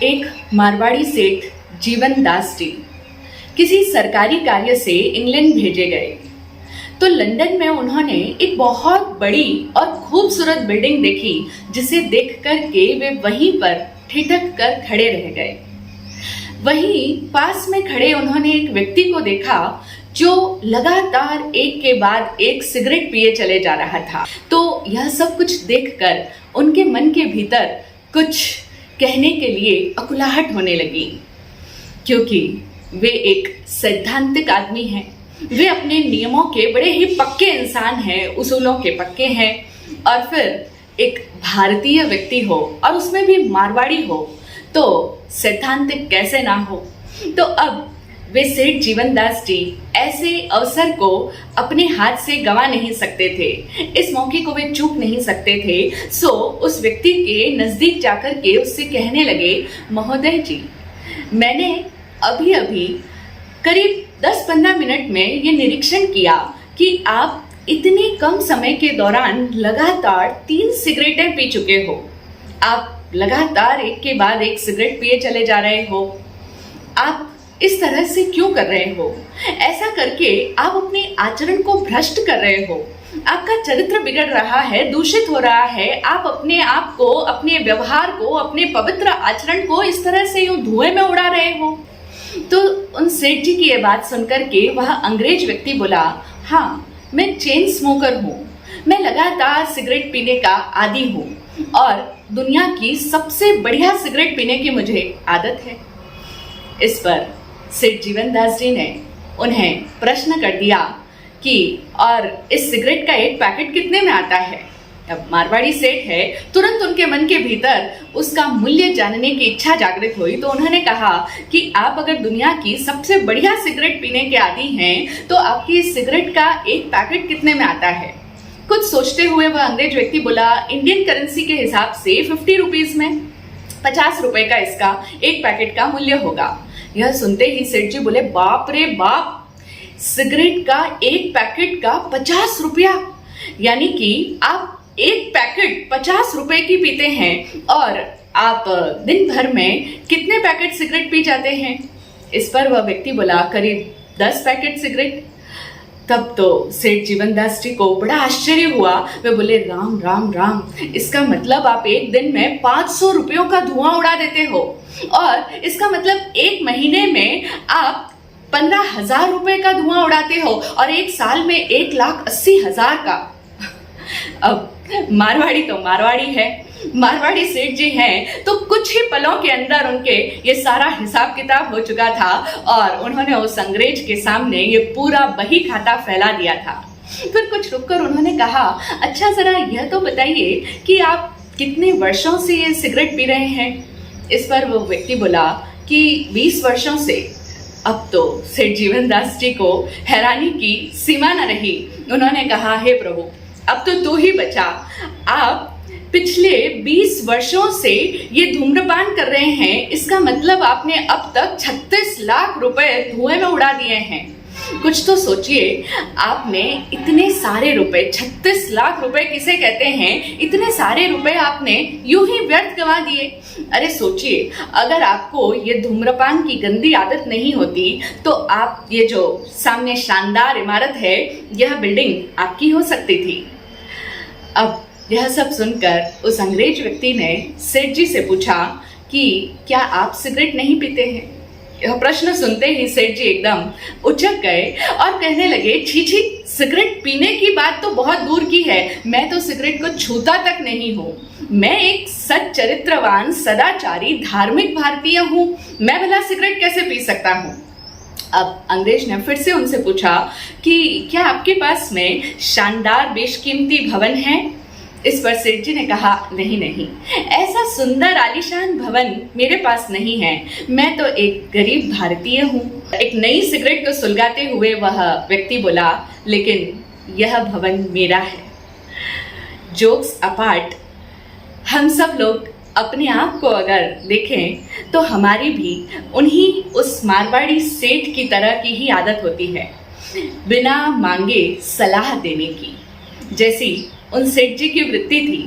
एक मारवाड़ी सेठ जीवन दास जी किसी सरकारी कार्य से इंग्लैंड भेजे गए। तो लंदन में उन्होंने एक बहुत बड़ी और खूबसूरत बिल्डिंग देखी, जिसे देखकर के वे वहीं पर ठिठक कर खड़े रह गए। वहीं पास में खड़े उन्होंने एक व्यक्ति को देखा जो लगातार एक के बाद एक सिगरेट पिए चले जा रहा था। तो यह सब कुछ देखकर उनके मन के भीतर कुछ कहने के लिए अकुलाहट होने लगी, क्योंकि वे एक सैद्धांतिक आदमी हैं। वे अपने नियमों के बड़े ही पक्के इंसान हैं, उसूलों के पक्के हैं। और फिर एक भारतीय व्यक्ति हो और उसमें भी मारवाड़ी हो तो सैद्धांतिक कैसे ना हो। तो अब वे सेठ जीवनदास जी ऐसे अवसर को अपने हाथ से गंवा नहीं सकते थे, इस मौके को वे चूक नहीं सकते थे। सो उस व्यक्ति के नजदीक जाकर के उससे कहने लगे, महोदय जी, मैंने अभी अभी करीब 10-15 मिनट में ये निरीक्षण किया कि आप इतने कम समय के दौरान लगातार 3 सिगरेटें पी चुके हो। आप लगातार एक के बाद एक सिगरेट पिए चले जा रहे हो। आप इस तरह से क्यों कर रहे हो? ऐसा करके आप अपने आचरण को भ्रष्ट कर रहे हो। आपका चरित्र बिगड़ रहा है, दूषित हो रहा है। आप अपने आप को, अपने व्यवहार को, अपने पवित्र आचरण को इस तरह से यूं धुएं में उड़ा रहे हो। तो उन सेठ जी की ये बात सुनकर के वह अंग्रेज व्यक्ति बोला, हाँ, मैं चेन स्मोकर हूँ। मैं लगातार सिगरेट पीने का आदी हूँ और दुनिया की सबसे बढ़िया सिगरेट पीने की मुझे आदत है। इस पर सेठ जीवनदास जी ने उन्हें प्रश्न कर दिया कि और इस सिगरेट का एक पैकेट कितने में आता है? अब मारवाड़ी सेठ है, तुरंत उनके मन के भीतर उसका मूल्य जानने की इच्छा जागृत हुई। तो उन्होंने कहा कि आप अगर दुनिया की सबसे बढ़िया सिगरेट पीने के आदी हैं तो आपकी इस सिगरेट का एक पैकेट कितने में आता है? कुछ सोचते हुए वह अंग्रेज व्यक्ति बोला, इंडियन करेंसी के हिसाब से 50 रुपीज में 50 रुपए का इसका एक पैकेट का मूल्य होगा। यह सुनते ही सेठ जी बोले, बाप रे बाप, सिगरेट का एक पैकेट का 50 रुपया, यानी कि आप एक पैकेट 50 रुपए की पीते हैं और आप दिन भर में कितने पैकेट सिगरेट पी जाते हैं? इस पर वह व्यक्ति बोला, करीब 10 पैकेट सिगरेट। तब तो सेठ जीवनदास जी को बड़ा आश्चर्य हुआ। वे बोले, राम राम राम, इसका मतलब आप एक दिन में 500 रुपयों का धुआं उड़ा देते हो और इसका मतलब एक महीने में आप 15,000 रुपए का धुआं उड़ाते हो और एक साल में 1,80,000 का। अब मारवाड़ी तो मारवाड़ी है, मारवाड़ी सेठ जी हैं, तो कुछ ही पलों के अंदर उनके ये सारा हिसाब किताब हो चुका था और उन्होंने उस अंग्रेज के सामने ये पूरा बही खाता फैला दिया था। फिर कुछ रुककर उन्होंने कहा, अच्छा जरा यह तो बताइए कि आप कितने वर्षों से ये सिगरेट पी रहे हैं? इस पर वो व्यक्ति बोला कि 20 वर्षों से। अब तो सेठ जीवनदास जी को हैरानी की सीमा न रही। उन्होंने कहा, हे प्रभु, अब तो तू ही बचा। आप पिछले 20 वर्षों से ये धूम्रपान कर रहे हैं, इसका मतलब आपने अब तक 36 लाख रुपए धुएं में उड़ा दिए हैं। कुछ तो सोचिए, आपने इतने सारे रुपए, 36 लाख रुपए किसे कहते हैं, इतने सारे रुपए आपने यूं ही व्यर्थ गंवा दिए। अरे सोचिए, अगर आपको ये धूम्रपान की गंदी आदत नहीं होती तो आप, ये जो सामने शानदार इमारत है, यह बिल्डिंग आपकी हो सकती थी। अब यह सब सुनकर उस अंग्रेज व्यक्ति ने सेठ जी से पूछा कि क्या आप सिगरेट नहीं पीते हैं? यह प्रश्न सुनते ही सेठ जी एकदम उचक गए और कहने लगे, छी छी, सिगरेट पीने की बात तो बहुत दूर की है, मैं तो सिगरेट को छूता तक नहीं हूँ। मैं एक सच्चरित्रवान, सदाचारी, धार्मिक भारतीय हूँ, मैं भला सिगरेट कैसे पी सकता हूँ? अब अंग्रेज ने फिर से उनसे पूछा कि क्या आपके पास में शानदार बेशकीमती भवन है? इस पर सेठ जी ने कहा, नहीं नहीं, ऐसा सुंदर आलीशान भवन मेरे पास नहीं है, मैं तो एक गरीब भारतीय हूँ। एक नई सिगरेट को सुलगाते हुए वह व्यक्ति बोला, लेकिन यह भवन मेरा है। जोक्स अपार्ट, हम सब लोग अपने आप को अगर देखें तो हमारी भी उन्हीं उस मारवाड़ी सेठ की तरह की ही आदत होती है, बिना मांगे सलाह देने की, जैसी उन सेठ जी की वृत्ति थी।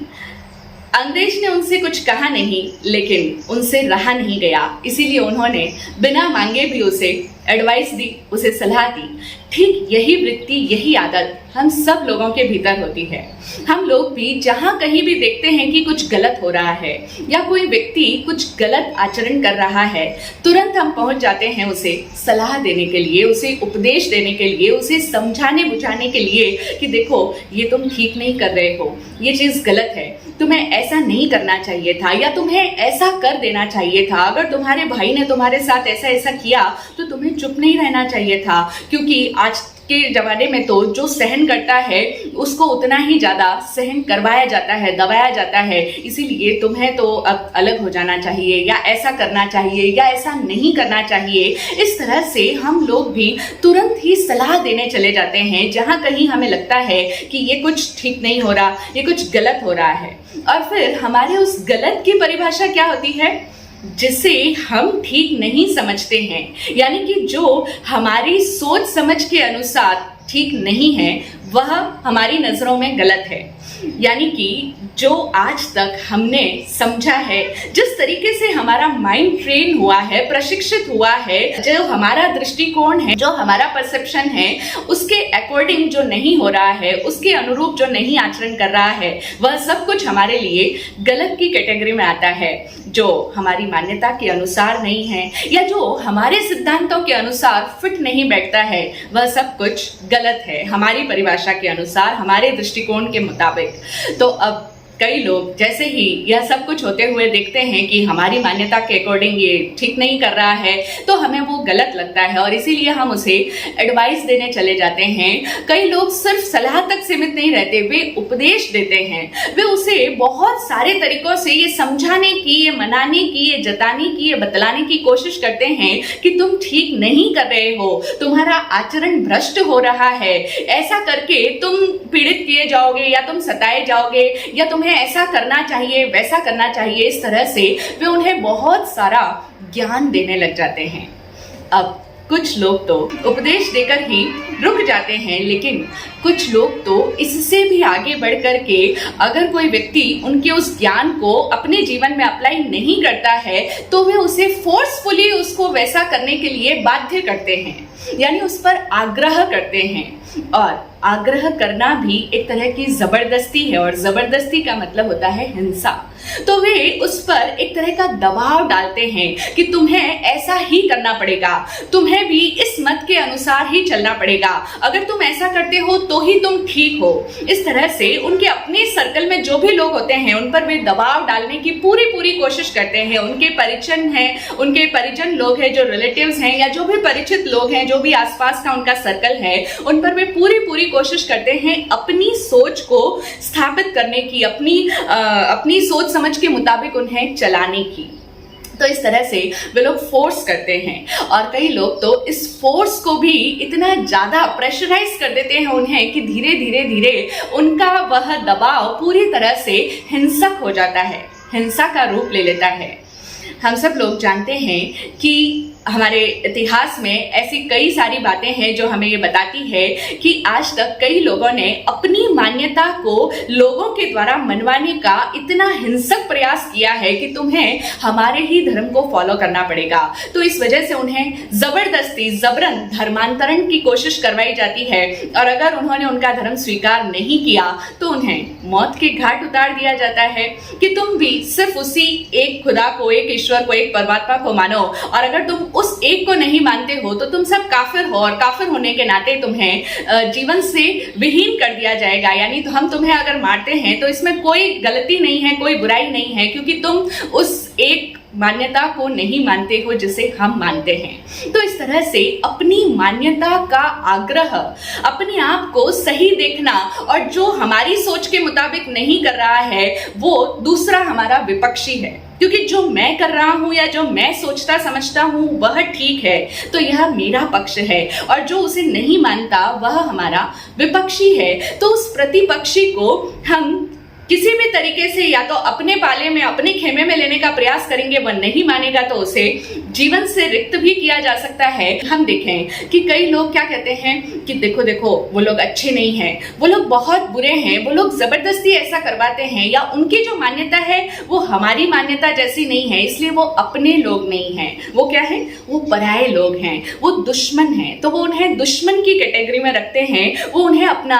अंग्रेज ने उनसे कुछ कहा नहीं, लेकिन उनसे रहा नहीं गया, इसीलिए उन्होंने बिना मांगे भी उसे एडवाइस दी, उसे सलाह दी। ठीक यही वृत्ति, यही आदत हम सब लोगों के भीतर होती है। हम लोग भी जहां कहीं भी देखते हैं कि कुछ गलत हो रहा है या कोई व्यक्ति कुछ गलत आचरण कर रहा है, तुरंत हम पहुंच जाते हैं उसे सलाह देने के लिए, उसे उपदेश देने के लिए, उसे समझाने बुझाने के लिए कि देखो ये तुम ठीक नहीं कर रहे हो, ये चीज गलत है, तुम्हें ऐसा नहीं करना चाहिए था या तुम्हें ऐसा कर देना चाहिए था। अगर तुम्हारे भाई ने तुम्हारे साथ ऐसा ऐसा किया तो तुम्हें चुप नहीं रहना चाहिए था, क्योंकि आज के जमाने में तो जो सहन करता है उसको उतना ही ज्यादा सहन करवाया जाता है, दबाया जाता है। इसीलिए तुम्हें तो अब अलग हो जाना चाहिए या ऐसा करना चाहिए या ऐसा नहीं करना चाहिए। इस तरह से हम लोग भी तुरंत ही सलाह देने चले जाते हैं जहां कहीं हमें लगता है कि ये कुछ ठीक नहीं हो रहा, ये कुछ गलत हो रहा है। और फिर हमारे उस गलत की परिभाषा क्या होती है? जिसे हम ठीक नहीं समझते हैं, यानी कि जो हमारी सोच समझ के अनुसार ठीक नहीं है वह हमारी नजरों में गलत है। यानी कि जो आज तक हमने समझा है, जिस तरीके से हमारा माइंड ट्रेन हुआ है, प्रशिक्षित हुआ है, जो हमारा दृष्टिकोण है, जो हमारा परसेप्शन है, उसके अकॉर्डिंग जो नहीं हो रहा है, उसके अनुरूप जो नहीं आचरण कर रहा है, वह सब कुछ हमारे लिए गलत की कैटेगरी में आता है। जो हमारी मान्यता के अनुसार नहीं है या जो हमारे सिद्धांतों के अनुसार फिट नहीं बैठता है, वह सब कुछ गलत है हमारी परिभाषा के अनुसार, हमारे दृष्टिकोण के मुताबिक। तो अब कई लोग जैसे ही यह सब कुछ होते हुए देखते हैं कि हमारी मान्यता के अकॉर्डिंग ये ठीक नहीं कर रहा है, तो हमें वो गलत लगता है और इसीलिए हम उसे एडवाइस देने चले जाते हैं। कई लोग सिर्फ सलाह तक सीमित नहीं रहते, वे उपदेश देते हैं। वे उसे बहुत सारे तरीकों से ये समझाने की, ये मनाने की, ये जताने की, ये बतलाने की कोशिश करते हैं कि तुम ठीक नहीं कर रहे हो, तुम्हारा आचरण भ्रष्ट हो रहा है, ऐसा करके तुम पीड़ित किए जाओगे या तुम सताए जाओगे या तुम्हें ऐसा करना चाहिए, वैसा करना चाहिए। इस तरह से वे उन्हें बहुत सारा ज्ञान देने लग जाते हैं। अब कुछ लोग तो उपदेश देकर ही रुक जाते हैं, लेकिन कुछ लोग तो इससे भी आगे बढ़ करके अगर कोई व्यक्ति उनके उस ज्ञान को अपने जीवन में अप्लाई नहीं करता है तो वे उसे फोर्सफुली उसको वैसा करने के लिए बाध्य करते हैं, यानी उस पर आग्रह करते हैं। और आग्रह करना भी एक तरह की जबरदस्ती है और जबरदस्ती का मतलब होता है हिंसा। तो वे उस पर एक तरह का दबाव डालते हैं कि तुम्हें ऐसा ही करना पड़ेगा, तुम्हें भी इस मत के अनुसार ही चलना पड़ेगा, अगर तुम ऐसा करते हो तो ही तुम ठीक हो। इस तरह से उनके अपने सर्कल में जो भी लोग होते हैं उन पर वे दबाव डालने की पूरी कोशिश करते हैं। उनके परिजन हैं, उनके परिजन लोग हैं, जो रिलेटिव्स हैं या जो भी परिचित लोग हैं, जो भी आसपास का उनका सर्कल है, उन पर वे पूरी कोशिश करते हैं अपनी सोच को स्थापित करने की, अपनी सोच समझ के मुताबिक उन्हें चलाने की। तो इस तरह से वे लोग फोर्स करते हैं और कई लोग तो इस फोर्स को भी इतना ज्यादा प्रेशराइज कर देते हैं उन्हें कि धीरे उनका वह दबाव पूरी तरह से हिंसक हो जाता है, हिंसा का रूप ले लेता है। हम सब लोग जानते हैं कि हमारे इतिहास में ऐसी कई सारी बातें हैं जो हमें ये बताती है कि आज तक कई लोगों ने अपनी मान्यता को लोगों के द्वारा मनवाने का इतना हिंसक प्रयास किया है कि तुम्हें हमारे ही धर्म को फॉलो करना पड़ेगा। तो इस वजह से उन्हें जबरदस्ती जबरन धर्मांतरण की कोशिश करवाई जाती है और अगर उन्होंने उनका धर्म स्वीकार नहीं किया तो उन्हें मौत के घाट उतार दिया जाता है कि तुम भी सिर्फ उसी एक खुदा को, एक ईश्वर को, एक परमात्मा को मानो और अगर तुम उस एक को नहीं मानते हो तो तुम सब काफिर हो और काफिर होने के नाते तुम्हें जीवन से विहीन कर दिया जाएगा। यानी तो हम तुम्हें अगर मारते हैं तो इसमें कोई गलती नहीं है, कोई बुराई नहीं है, क्योंकि तुम उस एक मान्यता को नहीं मानते हो जिसे हम मानते हैं। तो इस तरह से अपनी मान्यता का आग्रह, अपने आप को सही देखना और जो हमारी सोच के मुताबिक नहीं कर रहा है वो दूसरा हमारा विपक्षी है, क्योंकि जो मैं कर रहा हूं या जो मैं सोचता समझता हूं वह ठीक है तो यह मेरा पक्ष है और जो उसे नहीं मानता वह हमारा विपक्षी है। तो उस प्रतिपक्षी को हम किसी भी तरीके से या तो अपने पाले में, अपने खेमे में लेने का प्रयास करेंगे, वह नहीं मानेगा तो उसे जीवन से रिक्त भी किया जा सकता है। हम देखें कि कई लोग क्या कहते हैं कि देखो देखो वो लोग अच्छे नहीं हैं, वो लोग बहुत बुरे हैं, वो लोग जबरदस्ती ऐसा करवाते हैं, या उनकी जो मान्यता है वो हमारी मान्यता जैसी नहीं है, इसलिए वो अपने लोग नहीं हैं, वो क्या है, वो पराये लोग हैं, वो दुश्मन हैं। तो वो उन्हें दुश्मन की कैटेगरी में रखते हैं, वो उन्हें अपना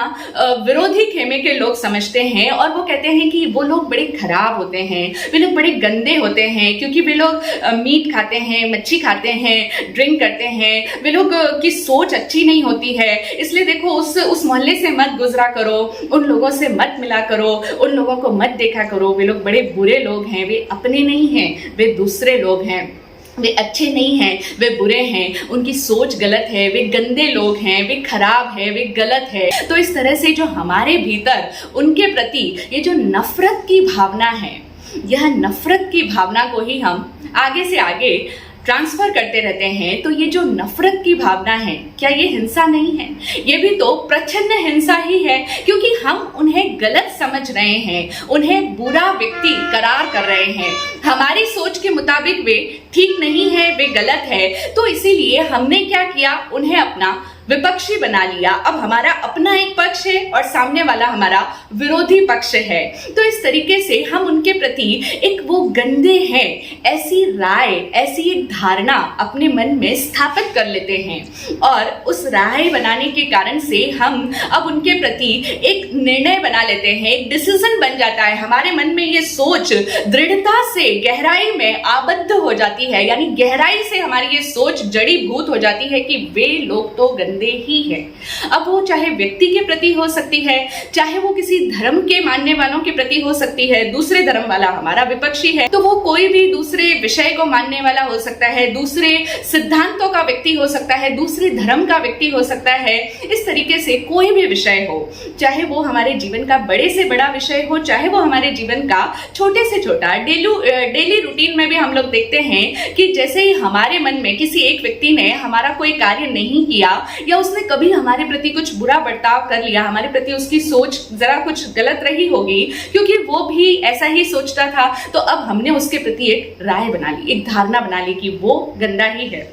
विरोधी खेमे के लोग समझते हैं, और वो कहते हैं कि वो लोग बड़े खराब होते हैं, वे लोग बड़े गंदे होते हैं, क्योंकि वे लोग मीट खाते हैं, मच्छी खाते हैं, ड्रिंक करते हैं, वे लोग की सोच अच्छी नहीं होती है, इसलिए देखो उस मोहल्ले से मत गुजरा करो, उन लोगों से मत मिला करो, उन लोगों को मत देखा करो, वे लोग बड़े बुरे लोग हैं, वे अपने नहीं हैं, वे दूसरे लोग हैं, वे अच्छे नहीं हैं, वे बुरे हैं, उनकी सोच गलत है, वे गंदे लोग हैं, वे खराब है, वे गलत है। तो इस तरह से जो हमारे भीतर उनके प्रति ये जो नफरत की भावना है, यह नफरत की भावना को ही हम आगे से आगे ट्रांसफर करते रहते हैं। तो ये जो नफरत की भावना है, क्या ये हिंसा नहीं है? ये भी तो प्रच्छन्न हिंसा ही है, क्योंकि हम उन्हें गलत समझ रहे हैं, उन्हें बुरा व्यक्ति करार कर रहे हैं, हमारी सोच के मुताबिक वे ठीक नहीं है, वे गलत है। तो इसीलिए हमने क्या किया, उन्हें अपना विपक्षी बना लिया। अब हमारा अपना एक पक्ष है और सामने वाला हमारा विरोधी पक्ष है। तो इस तरीके से हम उनके प्रति एक वो गंदे हैं ऐसी राय, ऐसी एक धारणा अपने मन में स्थापित कर लेते हैं, और उस राय बनाने के कारण से हम अब उनके प्रति एक निर्णय बना लेते हैं, एक डिसीजन बन जाता है हमारे मन में। ये सोच दृढ़ता से गहराई में आबद्ध हो जाती है, यानी गहराई से हमारी ये सोच जड़ीभूत हो जाती है कि वे लोग तो ही है। अब वो चाहे व्यक्ति के प्रति हो सकती है, चाहे वो किसी धर्म के मानने वालों के प्रति हो सकती है, दूसरे धर्म वाला हमारा विपक्षी है, तो वो कोई भी दूसरे विषय को मानने वाला हो सकता है, दूसरे सिद्धांतों का व्यक्ति हो सकता है, दूसरे धर्म का व्यक्ति हो सकता है। इस तरीके से कोई भी विषय हो, चाहे वो हमारे जीवन का बड़े से बड़ा विषय हो, चाहे वो हमारे जीवन का छोटे से छोटा डेली रूटीन में भी हम लोग देखते हैं कि जैसे ही हमारे मन में किसी एक व्यक्ति ने हमारा कोई कार्य नहीं किया, या उसने कभी हमारे प्रति कुछ बुरा बर्ताव कर लिया, हमारे प्रति उसकी सोच जरा कुछ गलत रही होगी, क्योंकि वो भी ऐसा ही सोचता था, तो अब हमने उसके प्रति एक राय बना ली, एक धारणा बना ली कि वो गंदा ही है।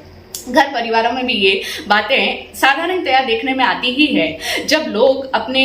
घर परिवारों में भी ये बातें साधारणतया देखने में आती ही है। जब लोग अपने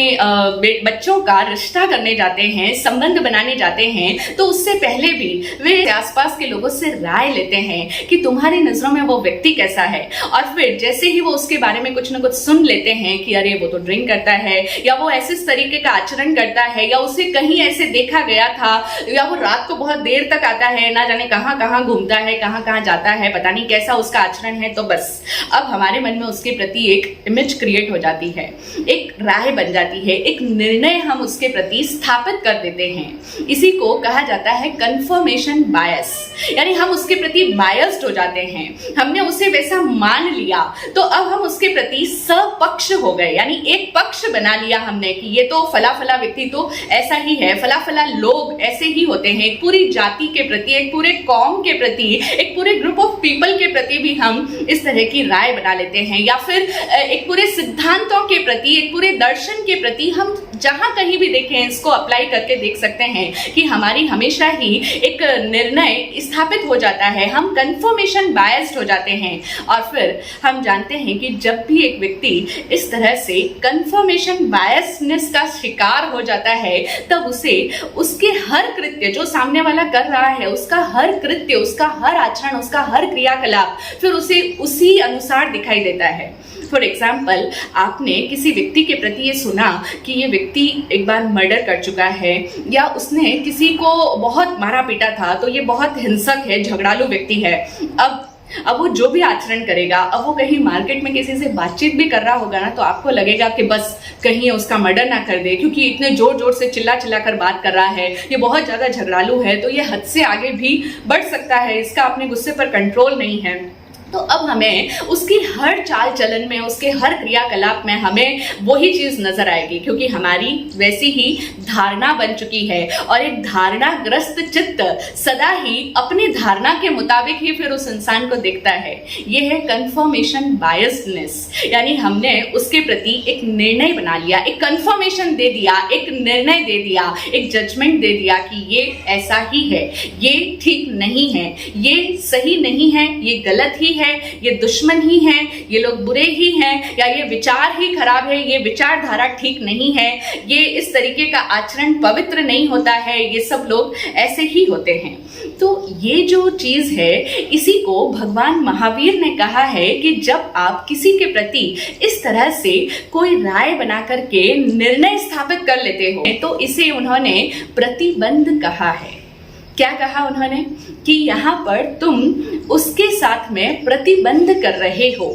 बच्चों का रिश्ता करने जाते हैं, संबंध बनाने जाते हैं, तो उससे पहले भी वे आसपास के लोगों से राय लेते हैं कि तुम्हारी नजरों में वो व्यक्ति कैसा है, और फिर जैसे ही वो उसके बारे में कुछ ना कुछ सुन लेते हैं कि अरे वो तो ड्रिंक करता है, या वो ऐसे तरीके का आचरण करता है, या उसे कहीं ऐसे देखा गया था, या वो रात को बहुत देर तक आता है, ना जाने कहाँ कहाँ घूमता है, कहाँ कहाँ जाता है, पता नहीं कैसा उसका आचरण है, तो बस अब हमारे मन में उसके प्रति एक इमेज क्रिएट हो जाती है, एक राय बन जाती है, एक निर्णय हम उसके प्रति स्थापित कर देते हैं। इसी को कहा जाता है कंफर्मेशन बायस, यानी हम उसके प्रति बायस्ड हो जाते हैं, हमने उसे वैसा मान लिया, तो अब हम उसके प्रति सपक्ष हो गए, यानी एक पक्ष बना लिया हमने कि ये तो फला फला व्यक्ति तो ऐसा ही है, फला फला लोग ऐसे ही होते हैं। एक पूरी जाति के प्रति, एक पूरे कौम के प्रति, एक पूरे ग्रुप ऑफ पीपल के प्रति भी हम इस तरह की राय बना लेते हैं, या फिर एक पूरे सिद्धांतों के प्रति, एक पूरे दर्शन के प्रति हम जहां कहीं भी देखें, इसको अप्लाई करके देख सकते हैं कि हमारी हमेशा ही एक निर्णय स्थापित हो जाता है, हम कंफर्मेशन बायस्ड हो जाते हैं। और फिर हम जानते हैं कि जब भी एक व्यक्ति इस तरह से कंफर्मेशन बायसनेस का शिकार हो जाता है, तब उसे उसके हर कृत्य जो सामने वाला कर रहा है, उसका हर कृत्य, उसका हर आचरण, उसका हर क्रियाकलाप फिर उसे उसी अनुसार दिखाई देता है। फॉर एग्जाम्पल, आपने किसी व्यक्ति के प्रति ये सुना कि ये व्यक्ति एक बार मर्डर कर चुका है, या उसने किसी को बहुत मारा पीटा था, तो ये बहुत हिंसक है, झगड़ालू व्यक्ति है। अब वो जो भी आचरण करेगा, अब वो कहीं मार्केट में किसी से बातचीत भी कर रहा होगा ना, तो आपको लगेगा कि बस कहीं ये उसका मर्डर ना कर दे, क्योंकि इतने जोर जोर से चिल्ला चिल्ला कर बात कर रहा है, ये बहुत ज्यादा झगड़ालू है, तो ये हद से आगे भी बढ़ सकता है, इसका अपने गुस्से पर कंट्रोल नहीं है। तो अब हमें उसकी हर चाल चलन में, उसके हर क्रियाकलाप में हमें वही चीज नजर आएगी, क्योंकि हमारी वैसी ही धारणा बन चुकी है, और एक धारणाग्रस्त चित्त सदा ही अपनी धारणा के मुताबिक ही फिर उस इंसान को देखता है। यह है कंफर्मेशन बायसनेस, यानी हमने उसके प्रति एक निर्णय बना लिया, एक कंफर्मेशन दे दिया, एक निर्णय दे दिया, एक जजमेंट दे दिया कि ये ऐसा ही है, ये ठीक नहीं है, ये सही नहीं है, ये गलत ही है, ये दुश्मन ही हैं, ये लोग बुरे ही हैं, या ये विचार ही खराब है, ये विचारधारा ठीक नहीं है, ये इस तरीके का आचरण पवित्र नहीं होता है, ये सब लोग ऐसे ही होते हैं। तो ये जो चीज है, इसी को भगवान महावीर ने कहा है कि जब आप किसी के प्रति इस तरह से कोई राय बना करके निर्णय स्थापित कर लेते हो, तो इसे उन्होंने प्रतिबंध कहा है। क्या कहा उन्होंने? कि यहाँ पर तुम उसके साथ में प्रतिबंध कर रहे हो।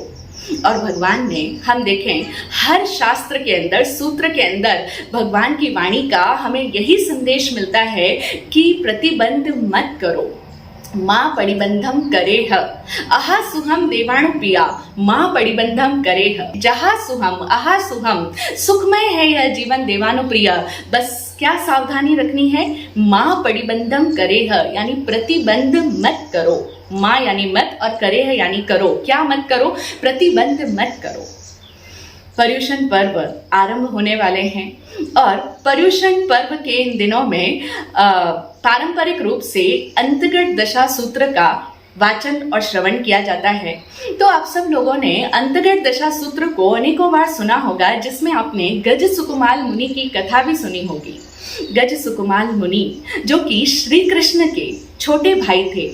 और भगवान ने, हम देखें, हर शास्त्र के अंदर, सूत्र के अंदर भगवान की वाणी का हमें यही संदेश मिलता है कि प्रतिबंध मत करो। माँ परिबंधम करेह, अहा सुहम देवाणु पिया, माँ परिबंधम करेह, जहा सुहम अहा सुहम, सुखमय है यह जीवन देवानु प्रिया। बस क्या सावधानी रखनी है? माँ परिबंधम करेह, यानी प्रतिबंध मत करो। माँ यानी मत और करेह यानी करो। क्या मत करो? प्रतिबंध मत करो। पर्युषण पर्व आरंभ होने वाले हैं और पर्युषण पर्व के इन दिनों में पारंपरिक रूप से अंतर्गत दशा सूत्र का वाचन और श्रवण किया जाता है। तो आप सब लोगों ने अंतर्गत दशा सूत्र को अनेकों बार सुना होगा, जिसमें आपने गज सुकुमाल मुनि की कथा भी सुनी होगी। गज सुकुमाल मुनि जो कि श्री कृष्ण के छोटे भाई थे,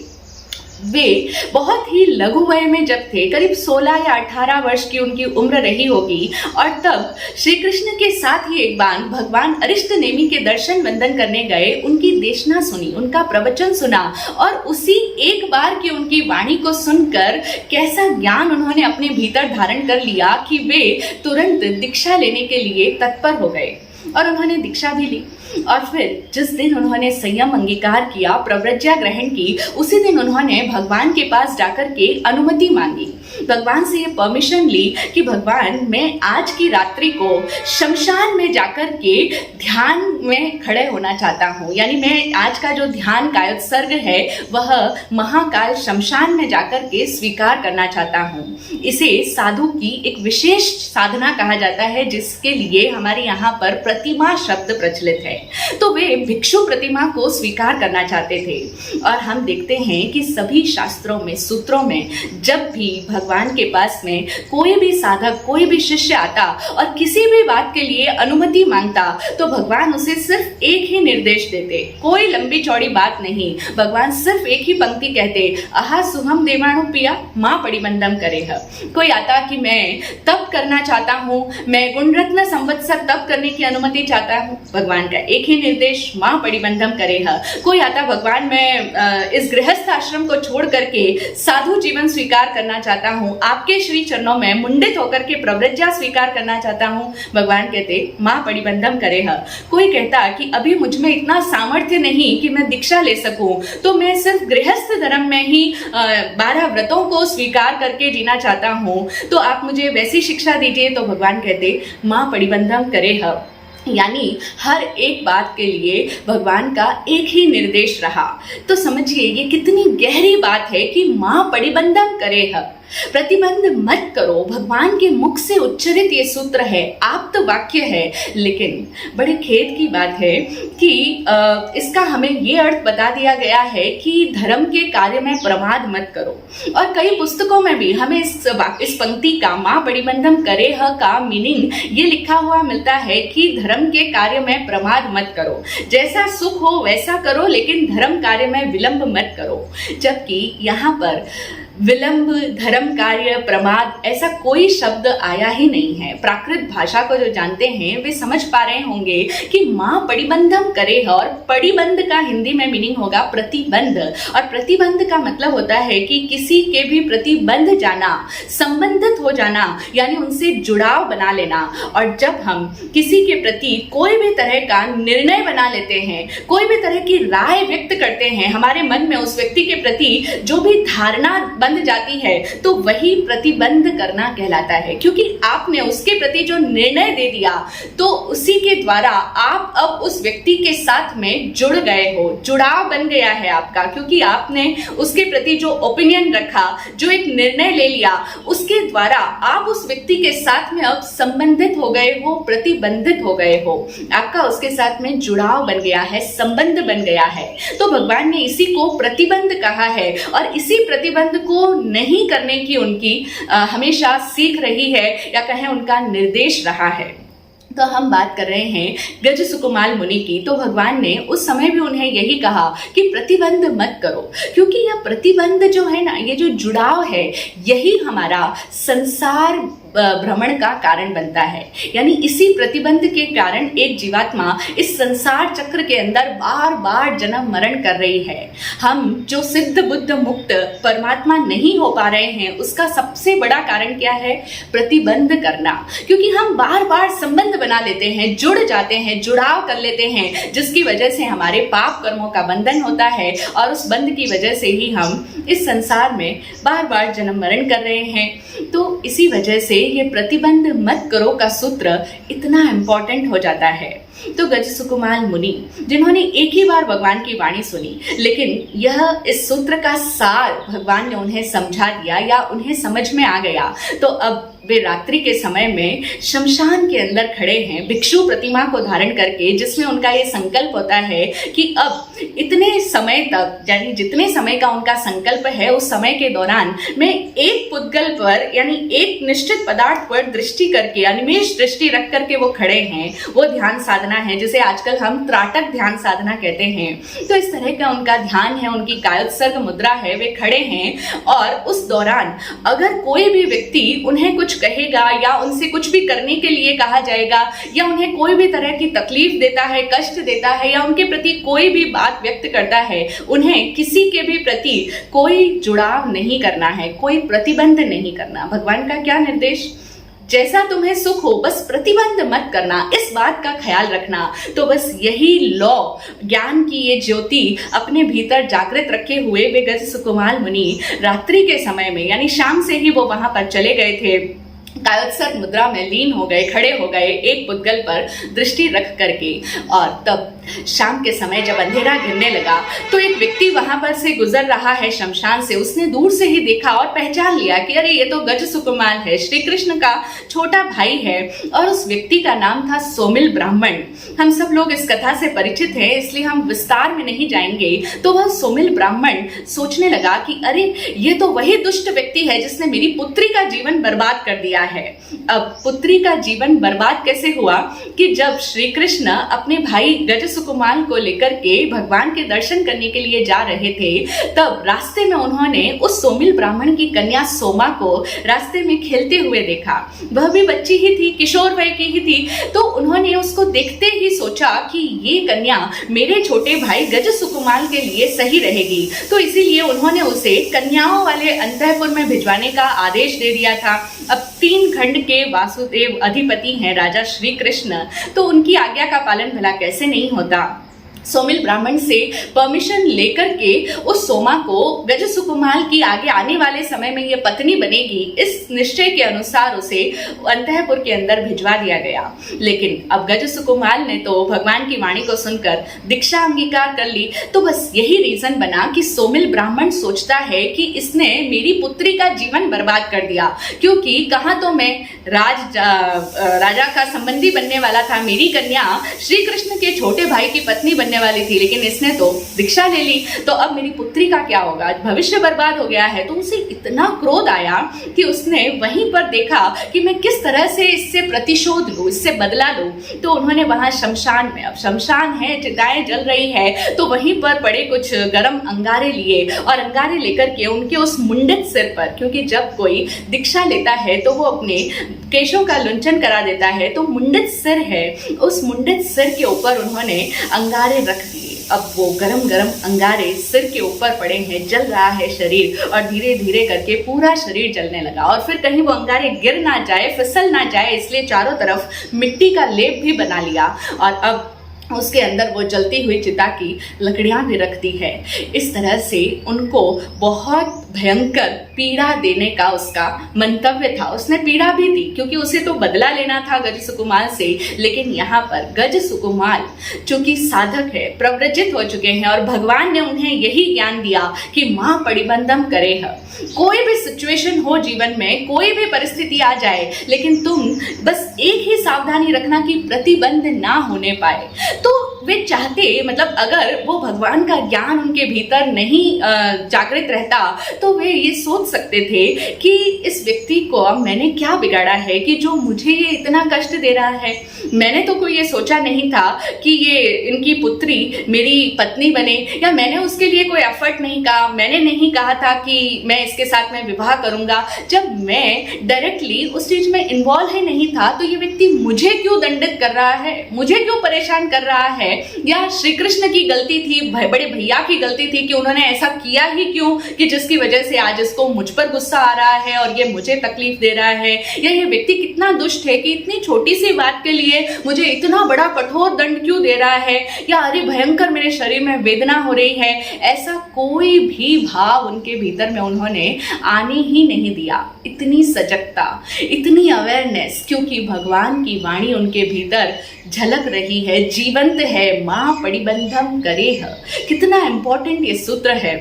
वे बहुत ही लघु वय में जब थे, करीब 16 या 18 वर्ष की उनकी उम्र रही होगी, और तब श्री कृष्ण के साथ ही एक बार भगवान अरिष्ट नेमि के दर्शन वंदन करने गए, उनकी देशना सुनी, उनका प्रवचन सुना, और उसी एक बार की उनकी वाणी को सुनकर कैसा ज्ञान उन्होंने अपने भीतर धारण कर लिया कि वे तुरंत दीक्षा लेने के लिए तत्पर हो गए और उन्होंने दीक्षा भी ली। और फिर जिस दिन उन्होंने संयम अंगीकार किया, प्रव्रज्या ग्रहण की, उसी दिन उन्होंने भगवान के पास जाकर के अनुमति मांगी, भगवान से ये परमिशन ली कि भगवान, मैं आज की रात्रि को शमशान में जाकर के ध्यान में खड़े होना चाहता हूँ। यानी मैं आज का जो ध्यान कायोत्सर्ग है वह महाकाल शमशान में जाकर के स्वीकार करना चाहता हूँ। इसे साधु की एक विशेष साधना कहा जाता है, जिसके लिए हमारे यहाँ पर प्रतिमा शब्द प्रचलित है। तो वे भिक्षु प्रतिमा को स्वीकार करना चाहते थे। और हम देखते हैं कि सभी शास्त्रों में, सूत्रों में, जब भी भगवान के पास में कोई भी साधक, कोई भी शिष्य आता और किसी भी बात के लिए अनुमति मांगता, तो भगवान उसे सिर्फ एक ही निर्देश देते, कोई लंबी चौड़ी बात नहीं। भगवान सिर्फ एक ही पंक्ति कहते, अहा सुहम देवाणु पिया, माँ परिबंधम करेह। कोई आता कि मैं तप करना चाहता हूँ, मैं गुणरत्न संवत्सर तप करने की अनुमति चाहता हूँ, भगवान का एक ही निर्देश, माँ परिबंधम करेह। कोई आता, भगवान मैं इस गृहस्थ आश्रम को छोड़ करके साधु जीवन स्वीकार करना चाहता हूँ, आपके श्री चरणों में मुंडित होकर के प्रव्रज्या स्वीकार करना चाहता हूँ, भगवान कहते माँ परिबंधम करेह। कोई कहता कि अभी मुझ में इतना सामर्थ्य नहीं कि मैं दीक्षा ले सकूं, तो मैं सिर्फ गृहस्थ धर्म में ही 12 व्रतों को स्वीकार करके जीना चाहता हूँ, तो आप मुझे वैसी शिक्षा दीजिए, तो भगवान कहते माँ परिबंधम करेह। यानी हर एक बात के लिए भगवान का एक ही निर्देश रहा। तो समझिए ये कितनी गहरी बात है कि माँ परिबंधम करेह, प्रतिबंध मत करो। भगवान के मुख से उच्चरित ये सूत्र है, आप्त वाक्य है, लेकिन बड़े खेद की बात है कि इसका हमें ये अर्थ बता दिया गया है कि धर्म के कार्य में प्रमाद मत करो। और कई पुस्तकों में भी हमें इस पंक्ति का, माँ परिबंधम करेह का मीनिंग ये लिखा हुआ मिलता है कि धर्म के कार्य में प्रमाद मत करो, जैसा सुख हो वैसा करो, लेकिन धर्म कार्य में विलंब मत करो। जबकि यहाँ पर विलंब, धर्म कार्य, प्रमाद, ऐसा कोई शब्द आया ही नहीं है। प्राकृत भाषा को जो जानते हैं वे समझ पा रहे होंगे कि माँ परिबंधम करेह, और परिबंध का हिंदी में मीनिंग होगा प्रतिबंध, और प्रतिबंध का मतलब होता है कि किसी के भी प्रतिबंध जाना, संबंधित हो जाना, यानी उनसे जुड़ाव बना लेना। और जब हम किसी के प्रति कोई भी तरह का निर्णय बना लेते हैं, कोई भी तरह की राय व्यक्त करते हैं, हमारे मन में उस व्यक्ति के प्रति जो भी धारणा बन जाती है, तो वही प्रतिबंध करना कहलाता है। क्योंकि आपने उसके प्रति जो निर्णय दे दिया, तो उसी के द्वारा आप अब उस व्यक्ति के साथ में जुड़ गए हो, जुड़ाव बन गया है आपका। क्योंकि आपने उसके प्रति जो ओपिनियन रखा, जो एक निर्णय ले लिया, उसके द्वारा आप उस व्यक्ति के साथ में अब संबंधित हो गए हो, प्रतिबंधित हो गए हो, आपका उसके साथ में जुड़ाव बन गया है, संबंध बन गया है। तो भगवान ने इसी को प्रतिबंध कहा है, और इसी प्रतिबंध को नहीं करने की उनकी हमेशा सीख रही है, या कहें उनका निर्देश रहा है। तो हम बात कर रहे हैं गज सुकुमाल मुनि की। तो भगवान ने उस समय भी उन्हें यही कहा कि प्रतिबंध मत करो, क्योंकि यह प्रतिबंध जो है ना, ये जो जुड़ाव है, यही हमारा संसार भ्रमण का कारण बनता है। यानी इसी प्रतिबंध के कारण एक जीवात्मा इस संसार चक्र के अंदर बार बार जन्म मरण कर रही है। हम जो सिद्ध बुद्ध मुक्त परमात्मा नहीं हो पा रहे हैं, उसका सबसे बड़ा कारण क्या है? प्रतिबंध करना। क्योंकि हम बार बार संबंध बना लेते हैं, जुड़ जाते हैं, जुड़ाव कर लेते हैं, जिसकी वजह से हमारे पाप कर्मों का बंधन होता है, और उस बंध की वजह से ही हम इस संसार में बार बार जन्म मरण कर रहे हैं। तो इसी वजह से ये प्रतिबंध मत करो का सूत्र इतना इंपॉर्टेंट हो जाता है। तो गज सुकुमाल मुनि, जिन्होंने एक ही बार भगवान की वाणी सुनी, लेकिन यह इस सूत्र का सार भगवान ने उन्हें समझा दिया या उन्हें समझ में आ गया, तो अब वे रात्रि के समय में शमशान के अंदर खड़े हैं भिक्षु प्रतिमा को धारण करके, जिसमें उनका ये संकल्प होता है कि अब इतने समय तक, यानी जितने समय का उनका संकल्प है, उस समय के दौरान मैं एक पुद्गल पर, यानी एक निश्चित पदार्थ पर दृष्टि करके, अनिमेष दृष्टि रख करके वो खड़े हैं। वो ध्यान साधना है, जिसे आजकल हम त्राटक ध्यान साधना कहते हैं। तो इस तरह का उनका ध्यान है, उनकी कायोत्सर्ग मुद्रा है, वे खड़े हैं। और उस दौरान अगर कोई भी व्यक्ति उन्हें कुछ कहेगा या उनसे कुछ भी करने के लिए कहा जाएगा, या उन्हें कोई भी तरह की तकलीफ देता है, कष्ट देता है, या उनके प्रति कोई भी बात व्यक्त करता है, उन्हें किसी के भी प्रति कोई जुड़ाव नहीं करना है, कोई प्रतिबंध नहीं करना। भगवान का क्या निर्देश? जैसा तुम्हें सुख हो, बस प्रतिबंध मत करना, इस बात का ख्याल रखना। तो बस यही लॉ, ज्ञान की ये ज्योति अपने भीतर जागृत रखे हुए वे गज सुकुमाल मुनि रात्रि के समय में, यानी शाम से ही वो वहां पर चले गए थे, कायोत्सर्ग मुद्रा में लीन हो गए, खड़े हो गए एक पुद्गल पर दृष्टि रख करके। और तब शाम के समय जब अंधेरा घिरने लगा, तो एक व्यक्ति वहां पर से गुजर रहा है शमशान से। उसने दूर से ही देखा और पहचान लिया कि अरे ये तो गज सुकुमाल है, श्री कृष्ण का छोटा भाई है। और उस व्यक्ति का नाम था सोमिल ब्राह्मण। हम सब लोग इस कथा से परिचित हैं, इसलिए हम विस्तार में नहीं जाएंगे। तो वह सोमिल ब्राह्मण सोचने लगा कि अरे ये तो वही दुष्ट व्यक्ति है जिसने मेरी पुत्री का जीवन बर्बाद कर दिया है। अब पुत्री का जीवन बर्बाद कैसे हुआ कि जब श्री कृष्ण अपने भाई गज सुकुमाल को लेकर के भगवान के दर्शन करने के लिए जा रहे थे, तब रास्ते में उन्होंने उस सोमिल ब्राह्मण की कन्या सोमा को रास्ते में खेलते हुए देखा। वह भी बच्ची ही थी, किशोर वय की ही थी। तो उन्होंने उसको देखते ही सोचा कि ये कन्या मेरे छोटे भाई गज सुकुमाल के लिए सही रहेगी। तो इसीलिए उन्होंने उसे कन्याओं वाले अंतःपुर में भिजवाने का आदेश दे दिया था। अब 3 खंड के वासुदेव अधिपति हैं राजा श्री कृष्ण, तो उनकी आज्ञा का पालन भला कैसे नहीं होता। सोमिल ब्राह्मण से परमिशन लेकर के उस सोमा को गज सुकुमाल की आगे आने वाले समय में ये पत्नी बनेगी, इस निश्चय के अनुसार उसे अंतःपुर के अंदर भिजवा दिया गया। लेकिन अब गज सुकुमाल ने तो भगवान की वाणी को सुनकर दीक्षा अंगीकार कर ली। तो बस यही रीजन बना कि सोमिल ब्राह्मण सोचता है कि इसने मेरी पुत्री का जीवन बर्बाद कर दिया, क्योंकि कहाँ तो मैं राजा का संबंधी बनने वाला था, मेरी कन्या श्री कृष्ण के छोटे भाई की पत्नी बनने वाली थी, लेकिन इसने तो दीक्षा ले ली। तो अब मेरी पुत्री का क्या होगा, भविष्य बर्बाद हो गया है। तो उसे इतना क्रोध आया कि उसने वहीं पर देखा कि मैं किस तरह से इससे प्रतिशोध लूं, इससे बदला लूं। तो उन्होंने वहां शमशान में, अब शमशान है, चिताएं जल रही है, तो वहीं पर पड़े कुछ गर्म अंगारे लिए और अंगारे लेकर के उनके उस मुंडित सिर पर, क्योंकि जब कोई दीक्षा लेता है तो वो अपने केशों का लुंचन करा देता है, तो मुंडित सिर है, उस मुंडित सिर के ऊपर उन्होंने अंगारे रख दिए। अब वो गरम गरम अंगारे सिर के ऊपर पड़े हैं, जल रहा है शरीर, और धीरे धीरे करके पूरा शरीर जलने लगा। और फिर कहीं वो अंगारे गिर ना जाए, फिसल ना जाए, इसलिए चारों तरफ मिट्टी का लेप भी बना लिया। और अब उसके अंदर वो जलती हुई चिता की लकड़ियां भी रखती है। इस तरह से उनको बहुत भयंकर पीड़ा देने का उसका मंतव्य था। उसने पीड़ा भी दी, क्योंकि उसे तो बदला लेना था गज सुकुमाल से। लेकिन यहाँ पर गज सुकुमाल चूंकि साधक है, प्रव्रजित हो चुके हैं, और भगवान ने उन्हें यही ज्ञान दिया कि मां परिबंधम करे है। कोई भी सिचुएशन हो जीवन में, कोई भी परिस्थिति आ जाए, लेकिन तुम बस एक ही सावधानी रखना कि प्रतिबंध ना होने पाए। तो वे चाहते, मतलब अगर वो भगवान का ज्ञान उनके भीतर नहीं जागृत रहता तो वे ये सोच सकते थे कि इस व्यक्ति को अब मैंने क्या बिगाड़ा है कि जो मुझे ये इतना कष्ट दे रहा है। मैंने तो कोई ये सोचा नहीं था कि ये इनकी पुत्री मेरी पत्नी बने, या मैंने उसके लिए कोई एफर्ट नहीं कहा, मैंने नहीं कहा था कि मैं इसके साथ में विवाह करूंगा। जब मैं डायरेक्टली उस चीज में इन्वॉल्व ही नहीं था तो ये व्यक्ति मुझे क्यों दंडित कर रहा है, मुझे क्यों परेशान कर रहा है? या श्री कृष्ण की गलती थी, बड़े भैया की गलती थी कि उन्होंने ऐसा किया ही क्यों कि जिसकी वजह से आज इसको मुझ पर गुस्सा आ रहा है और ये मुझे तकलीफ दे रहा है? या ये व्यक्ति कितना दुष्ट है कि इतनी छोटी सी बात के लिए मुझे इतना बड़ा कठोर दंड क्यों दे रहा है? या अरे भयंकर मेरे शरीर में वेदना हो रही है। ऐसा कोई भी भाव उनके भीतर में उन्होंने आने ही नहीं दिया। इतनी सजगता, इतनी अवेयरनेस, क्योंकि भगवान की वाणी उनके भीतर झलक रही है, जीवंत है। मां पड़िबंधम करेह, कितना इंपॉर्टेंट ये सूत्र है।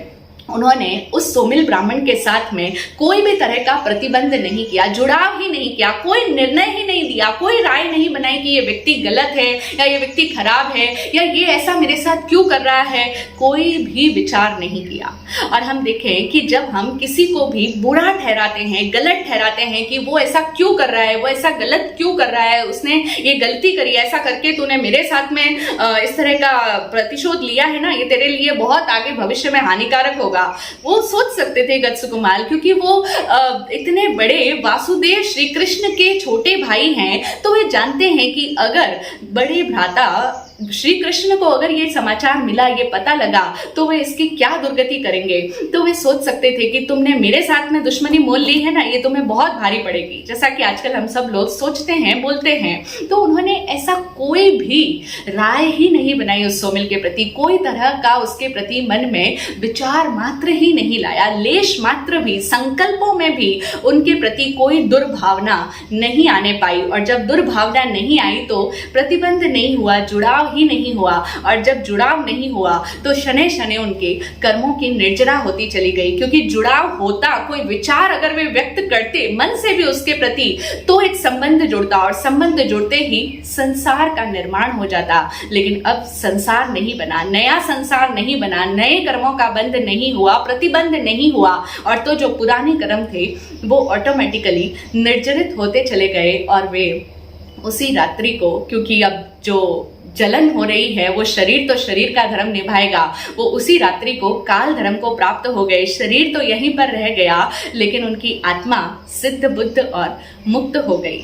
उन्होंने उस सोमिल ब्राह्मण के साथ में कोई भी तरह का प्रतिबंध नहीं किया, जुड़ाव ही नहीं किया, कोई निर्णय ही नहीं दिया, कोई राय नहीं बनाई कि ये व्यक्ति गलत है या ये व्यक्ति खराब है या ये ऐसा मेरे साथ क्यों कर रहा है। कोई भी विचार नहीं किया। और हम देखें कि जब हम किसी को भी बुरा ठहराते हैं, गलत ठहराते हैं कि वो ऐसा क्यों कर रहा है, वो ऐसा गलत क्यों कर रहा है, उसने ये गलती करी, ऐसा करके तूने मेरे साथ में इस तरह का प्रतिशोध लिया है ना, ये तेरे लिए बहुत आगे भविष्य में हानिकारक होगा। वो सोच सकते थे गतसुकुमार, क्योंकि वो इतने बड़े वासुदेव श्री कृष्ण के छोटे भाई हैं, तो वे जानते हैं कि अगर बड़े भ्राता श्री कृष्ण को अगर ये समाचार मिला, ये पता लगा, तो वे इसकी क्या दुर्गति करेंगे। तो वे सोच सकते थे कि तुमने मेरे साथ में दुश्मनी मोल ली है ना, ये तुम्हें बहुत भारी पड़ेगी, जैसा कि आजकल हम सब लोग सोचते हैं, बोलते हैं। तो उन्होंने ऐसा कोई भी राय ही नहीं बनाई उस सोमिल के प्रति, कोई तरह का उसके प्रति मन में विचार मात्र ही नहीं लाया, लेश मात्र भी, संकल्पों में भी उनके प्रति कोई दुर्भावना नहीं आने पाई। और जब दुर्भावना नहीं आई तो प्रतिबंध नहीं हुआ, जुड़ाव ही नहीं हुआ। और जब जुड़ाव नहीं हुआ तो शनै शनै उनके कर्मों की निर्जरा होती चली गई, क्योंकि जुड़ाव होता, कोई विचार अगर वे व्यक्त करते मन से भी उसके प्रति, तो एक संबंध जुड़ता और संबंध जुड़ते ही संसार का निर्माण हो जाता। लेकिन अब संसार नहीं बना, नया संसार नहीं बना, नए कर्मों का बंध नहीं हुआ, प्रतिबंध नहीं हुआ, और तो जो पुराने कर्म थे वो ऑटोमेटिकली निर्जरित होते चले गए। और वे उसी रात्रि को, क्योंकि अब जो जलन हो रही है वो शरीर तो शरीर का धर्म निभाएगा, वो उसी रात्रि को काल धर्म को प्राप्त हो गए। शरीर तो यहीं पर रह गया, लेकिन उनकी आत्मा सिद्ध बुद्ध और मुक्त हो गई।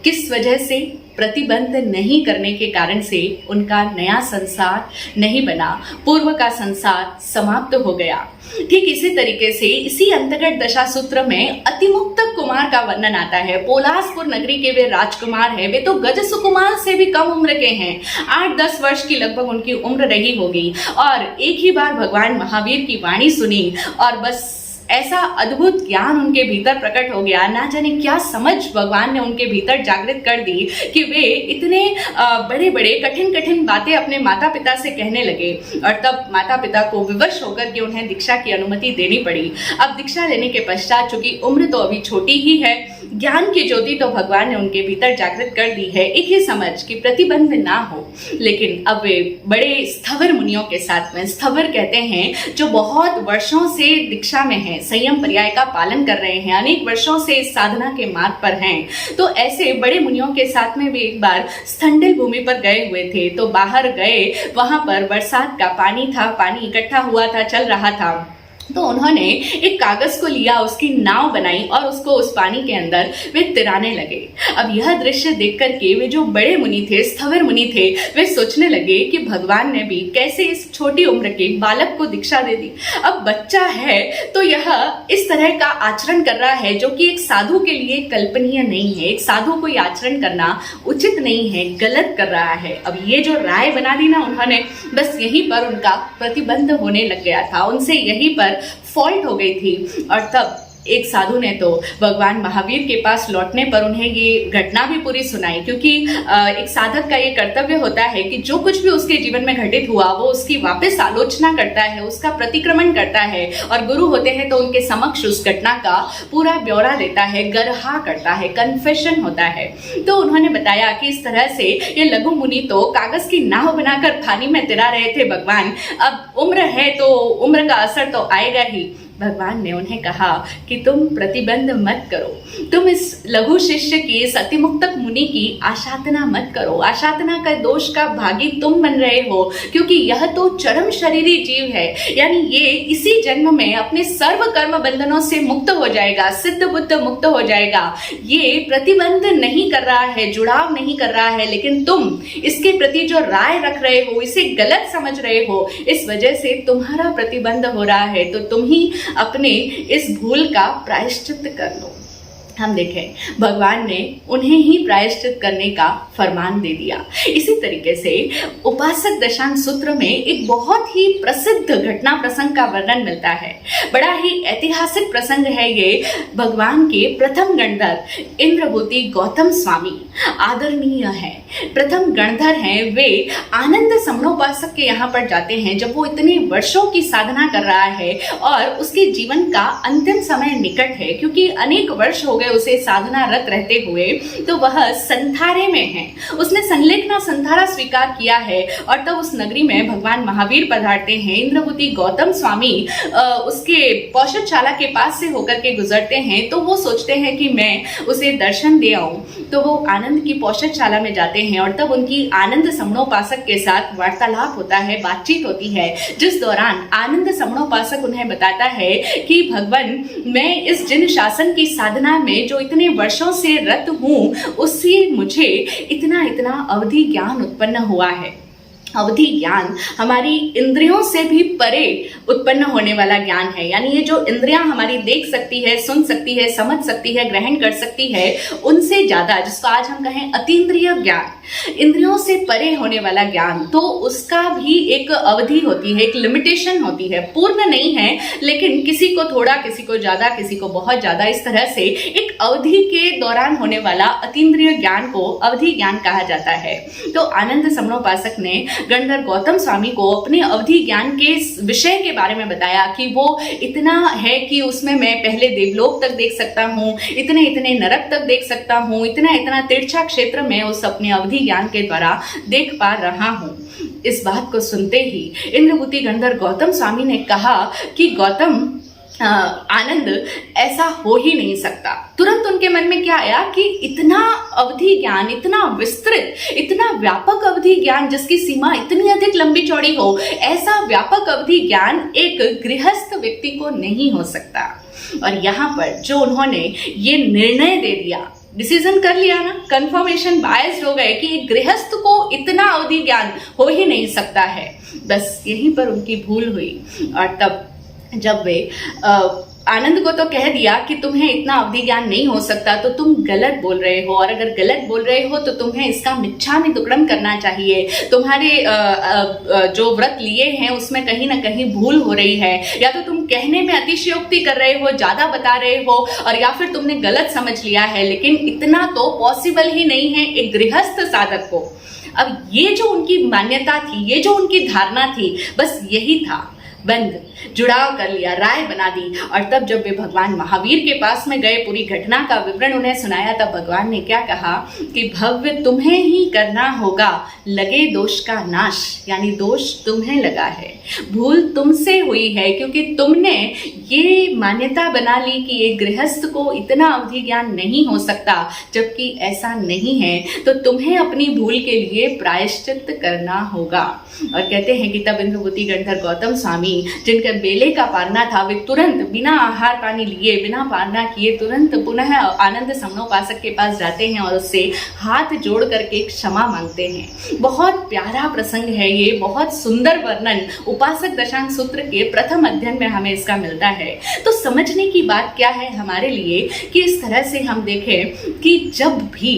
किस वजह से? प्रतिबंध नहीं करने के कारण से उनका नया संसार नहीं बना, पूर्व का संसार समाप्त हो गया। ठीक इसी तरीके से इसी अंतर्गत दशा सूत्र में अतिमुक्त कुमार का वर्णन आता है। पोलासपुर नगरी के वे राजकुमार हैं, वे तो गज सुकुमार से भी कम उम्र के हैं, 8-10 वर्ष की लगभग उनकी उम्र रही होगी। और एक ही बार भगवान महावीर की वाणी सुनी और बस ऐसा अद्भुत ज्ञान उनके भीतर प्रकट हो गया, ना जाने क्या समझ भगवान ने उनके भीतर जागृत कर दी कि वे इतने बड़े बड़े कठिन कठिन बातें अपने माता पिता से कहने लगे। और तब माता पिता को विवश होकर के उन्हें दीक्षा की अनुमति देनी पड़ी। अब दीक्षा लेने के पश्चात, चूंकि उम्र तो अभी छोटी ही है, ज्ञान की ज्योति तो भगवान ने उनके भीतर जागृत कर दी है, एक ही समझ कि प्रतिबंध ना हो। लेकिन अब वे बड़े स्थवर मुनियों के साथ में, स्थवर कहते हैं जो बहुत वर्षों से दीक्षा में हैं, संयम पर्याय का पालन कर रहे हैं, अनेक वर्षों से इस साधना के मार्ग पर हैं, तो ऐसे बड़े मुनियों के साथ में वे एक बार स्थंडिल भूमि पर गए हुए थे। तो बाहर गए, वहां पर बरसात का पानी था, पानी इकट्ठा हुआ था, चल रहा था। तो उन्होंने एक कागज को लिया, उसकी नाव बनाई और उसको उस पानी के अंदर वे तिराने लगे। अब यह दृश्य देख करके वे जो बड़े मुनि थे, स्थवर मुनि थे, वे सोचने लगे कि भगवान ने भी कैसे इस छोटी उम्र के बालक को दीक्षा दे दी। अब बच्चा है तो यह इस तरह का आचरण कर रहा है जो कि एक साधु के लिए कल्पनीय नहीं है। एक साधु को ये आचरण करना उचित नहीं है, गलत कर रहा है। अब ये जो राय बना दी ना उन्होंने, बस यहीं पर उनका प्रतिबंध होने लग गया था, उनसे यहीं पर फॉल्ट हो गई थी। और तब एक साधु ने तो भगवान महावीर के पास लौटने पर उन्हें ये घटना भी पूरी सुनाई, क्योंकि एक साधक का ये कर्तव्य होता है कि जो कुछ भी उसके जीवन में घटित हुआ वो उसकी वापस आलोचना करता है, उसका प्रतिक्रमण करता है, और गुरु होते हैं तो उनके समक्ष उस घटना का पूरा ब्यौरा देता है, गरहा करता है, कन्फेशन होता है। तो उन्होंने बताया कि इस तरह से ये लघु मुनि तो कागज की नाव बनाकर पानी में तिरा रहे थे भगवान, अब उम्र है तो उम्र का असर तो आएगा ही। भगवान ने उन्हें कहा कि तुम प्रतिबंध मत करो, तुम इस लघु शिष्य की इस अतिमुक्तक मुनि की आशातना मत करो। आशातना का दोष का भागी तुम बन रहे हो, क्योंकि यह तो चरम शरीरी जीव है, यानी ये इसी जन्म में अपने सर्व कर्म बंधनों से मुक्त हो जाएगा, सिद्ध बुद्ध मुक्त हो जाएगा। ये प्रतिबंध नहीं कर रहा है, जुड़ाव नहीं कर रहा है, लेकिन तुम इसके प्रति जो राय रख रहे हो, इसे गलत समझ रहे हो, इस वजह से तुम्हारा प्रतिबंध हो रहा है। तो तुम ही अपने इस भूल का प्रायश्चित कर लो। हम देखें, भगवान ने उन्हें ही प्रायश्चित करने का फरमान दे दिया। इसी तरीके से उपासक दशांग सूत्र में एक बहुत ही प्रसिद्ध घटना प्रसंग का वर्णन मिलता है। बड़ा ही ऐतिहासिक प्रसंग है ये। भगवान के प्रथम गणधर इंद्रभूति गौतम स्वामी आदरणीय है, प्रथम गणधर हैं। वे आनंद समणोपासक के यहाँ पर जाते हैं जब वो इतने वर्षों की साधना कर रहा है और उसके जीवन का अंतिम समय निकट है, क्योंकि अनेक वर्ष हो गए उसे साधना रत रहते हुए। तो वह संथारे में है, उसने संलेखना संथारा स्वीकार किया है, और तब उस नगरी में भगवान महावीर पधारते हैं। इंद्रभूति गौतम स्वामी उसके पौषधशाला के पास से होकर के गुजरते हैं, तो वो सोचते हैं कि मैं उसे दर्शन दे आऊं। तो वो आनंद की पौषधशाला में जाते हैं, और तब उनकी आनंद समणोपासक के साथ वार्तालाप होता है, बातचीत होती है, जिस दौरान आनंद समणोपासक उन्हें बताता है कि भगवान, मैं इस जिन शासन की साधना में जो इतने वर्षों से रत हूं, उससे मुझे इतना इतना अवधि ज्ञान उत्पन्न हुआ है। अवधि ज्ञान हमारी इंद्रियों से भी परे उत्पन्न होने वाला ज्ञान है, यानी ये जो इंद्रियां हमारी देख सकती है, सुन सकती है, समझ सकती है, ग्रहण कर सकती है, उनसे ज्यादा, जिसको आज हम कहें अतीन्द्रिय ज्ञान, इंद्रियों से परे होने वाला ज्ञान, तो उसका भी एक अवधि होती है, एक लिमिटेशन होती है। पूर्ण नहीं है, लेकिन किसी को थोड़ा, किसी को ज्यादा, किसी को बहुत ज्यादा, इस तरह से एक अवधि के दौरान होने वाला अतीन्द्रिय ज्ञान को अवधि ज्ञान कहा जाता है। तो आनंद समणोपासक ने गणधर गौतम स्वामी को अपने अवधि ज्ञान के विषय के बारे में बताया कि वो इतना है कि उसमें मैं पहले देवलोक तक देख सकता हूँ, इतने इतने नरक तक देख सकता हूँ, इतना इतना तिरछा क्षेत्र में उस अपने अवधि ज्ञान के द्वारा देख पा रहा हूँ। इस बात को सुनते ही इंद्रभूति गणधर गौतम स्वामी ने कहा कि गौतम आनंद, ऐसा हो ही नहीं सकता। तुरंत उनके मन में क्या आया कि इतना अवधि ज्ञान, इतना विस्तृत, इतना व्यापक अवधि ज्ञान जिसकी सीमा इतनी अधिक लंबी चौड़ी हो, ऐसा व्यापक अवधि ज्ञान एक गृहस्थ व्यक्ति को नहीं हो सकता। और यहाँ पर जो उन्होंने ये निर्णय दे दिया, डिसीजन कर लिया ना, कंफर्मेशन बायस्ड हो गए कि एक गृहस्थ को इतना अवधि ज्ञान हो ही नहीं सकता है, बस यहीं पर उनकी भूल हुई। और तब जब वे आनंद को तो कह दिया कि तुम्हें इतना अवधि ज्ञान नहीं हो सकता, तो तुम गलत बोल रहे हो, और अगर गलत बोल रहे हो तो तुम्हें इसका मिच्छामि दुक्कडम करना चाहिए। तुम्हारे जो व्रत लिए हैं उसमें कहीं ना कहीं भूल हो रही है, या तो तुम कहने में अतिशयोक्ति कर रहे हो, ज्यादा बता रहे हो, और या फिर तुमने गलत समझ लिया है। लेकिन इतना तो पॉसिबल ही नहीं है एक गृहस्थ साधक को। अब ये जो उनकी मान्यता थी, ये जो उनकी धारणा थी, बस यही था, बंद, जुड़ाव कर लिया, राय बना दी। और तब जब वे भगवान महावीर के पास में गए, पूरी घटना का विवरण उन्हें सुनाया, तब भगवान ने क्या कहा कि भव्य, तुम्हें ही करना होगा लगे दोष का नाश, यानी दोष तुम्हें लगा है, भूल तुमसे हुई है, क्योंकि तुमने ये मान्यता बना ली कि एक गृहस्थ को इतना अवधि ज्ञान नहीं हो सकता, जबकि ऐसा नहीं है। तो तुम्हें अपनी भूल के लिए प्रायश्चित करना होगा। और कहते हैं कि तब इंद्रभूति गणधर गौतम स्वामी, जिनका बेले का पारना था, वे तुरंत बिना आहार पानी लिए, बिना पारना किए, तुरंत पुनः आनंद समणोपासक के पास जाते हैं और उससे हाथ जोड़ करके क्षमा मांगते हैं। बहुत प्यारा प्रसंग है ये, बहुत सुंदर वर्णन उपासक दशांग सूत्र के प्रथम अध्ययन में हमें इसका मिलता है। तो समझने की बात क्या है हमारे लिए कि इस तरह से हम देखें कि जब भी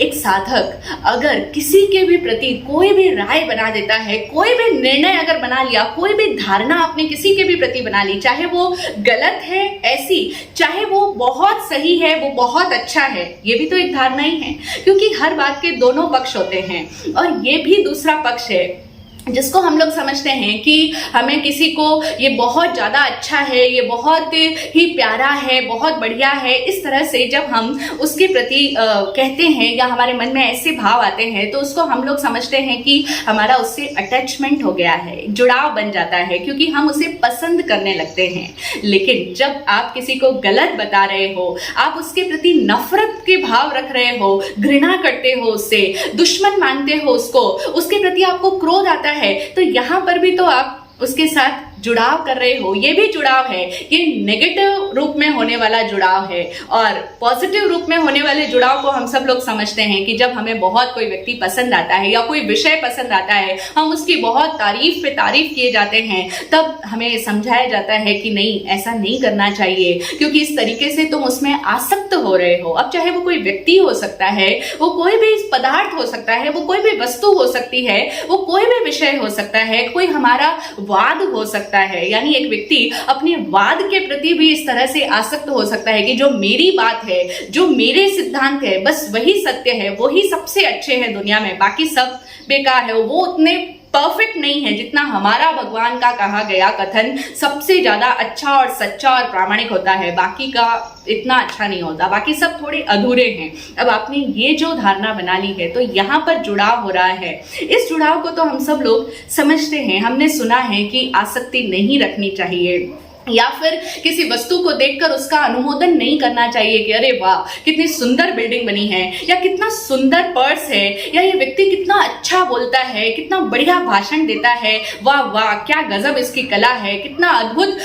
एक साधक अगर किसी के भी प्रति कोई भी राय बना देता है, कोई भी निर्णय अगर बना लिया, कोई भी धारणा आपने किसी के भी प्रति बना ली, चाहे वो गलत है ऐसी, चाहे वो बहुत सही है, वो बहुत अच्छा है, ये भी तो एक धारणा ही है, क्योंकि हर बात के दोनों पक्ष होते हैं और ये भी दूसरा पक्ष है जिसको हम लोग समझते हैं कि हमें किसी को ये बहुत ज़्यादा अच्छा है, ये बहुत ही प्यारा है, बहुत बढ़िया है, इस तरह से जब हम उसके प्रति कहते हैं या हमारे मन में ऐसे भाव आते हैं तो उसको हम लोग समझते हैं कि हमारा उससे अटैचमेंट हो गया है, जुड़ाव बन जाता है, क्योंकि हम उसे पसंद करने लगते हैं। लेकिन जब आप किसी को गलत बता रहे हो, आप उसके प्रति नफरत के भाव रख रहे हो, घृणा करते हो, उससे दुश्मन मानते हो उसको, उसके प्रति आपको क्रोध आता है, तो यहां पर भी तो आप उसके साथ जुड़ाव कर रहे हो। ये भी जुड़ाव है, ये नेगेटिव रूप में होने वाला जुड़ाव है। और पॉजिटिव रूप में होने वाले जुड़ाव को हम सब लोग समझते हैं कि जब हमें बहुत कोई व्यक्ति पसंद आता है या कोई विषय पसंद आता है, हम उसकी बहुत तारीफ पे तारीफ किए जाते हैं, तब हमें समझाया जाता है कि नहीं, ऐसा नहीं करना चाहिए, क्योंकि इस तरीके से तुम उसमें आसक्त हो रहे हो। अब चाहे वो कोई व्यक्ति हो सकता है, वो कोई भी पदार्थ हो सकता है, वो कोई भी वस्तु हो सकती है, वो कोई भी विषय हो सकता है, कोई हमारा वाद हो सकता है। यानी एक व्यक्ति अपने वाद के प्रति भी इस तरह से आसक्त हो सकता है कि जो मेरी बात है, जो मेरे सिद्धांत है, बस वही सत्य है, वही सबसे अच्छे हैं दुनिया में, बाकी सब बेकार है, वो उतने परफेक्ट नहीं है जितना हमारा भगवान का कहा गया कथन सबसे ज्यादा अच्छा और सच्चा और प्रामाणिक होता है, बाकी का इतना अच्छा नहीं होता, बाकी सब थोड़े अधूरे हैं। अब आपने ये जो धारणा बना ली है तो यहाँ पर जुड़ाव हो रहा है। इस जुड़ाव को तो हम सब लोग समझते हैं, हमने सुना है कि आसक्ति नहीं रखनी चाहिए, या फिर किसी वस्तु को देखकर उसका अनुमोदन नहीं करना चाहिए कि अरे वाह कितनी सुंदर बिल्डिंग बनी है, या कितना सुंदर पर्स है, या ये व्यक्ति कितना अच्छा बोलता है, कितना बढ़िया भाषण देता है, वाह वाह क्या गजब इसकी कला है, कितना अद्भुत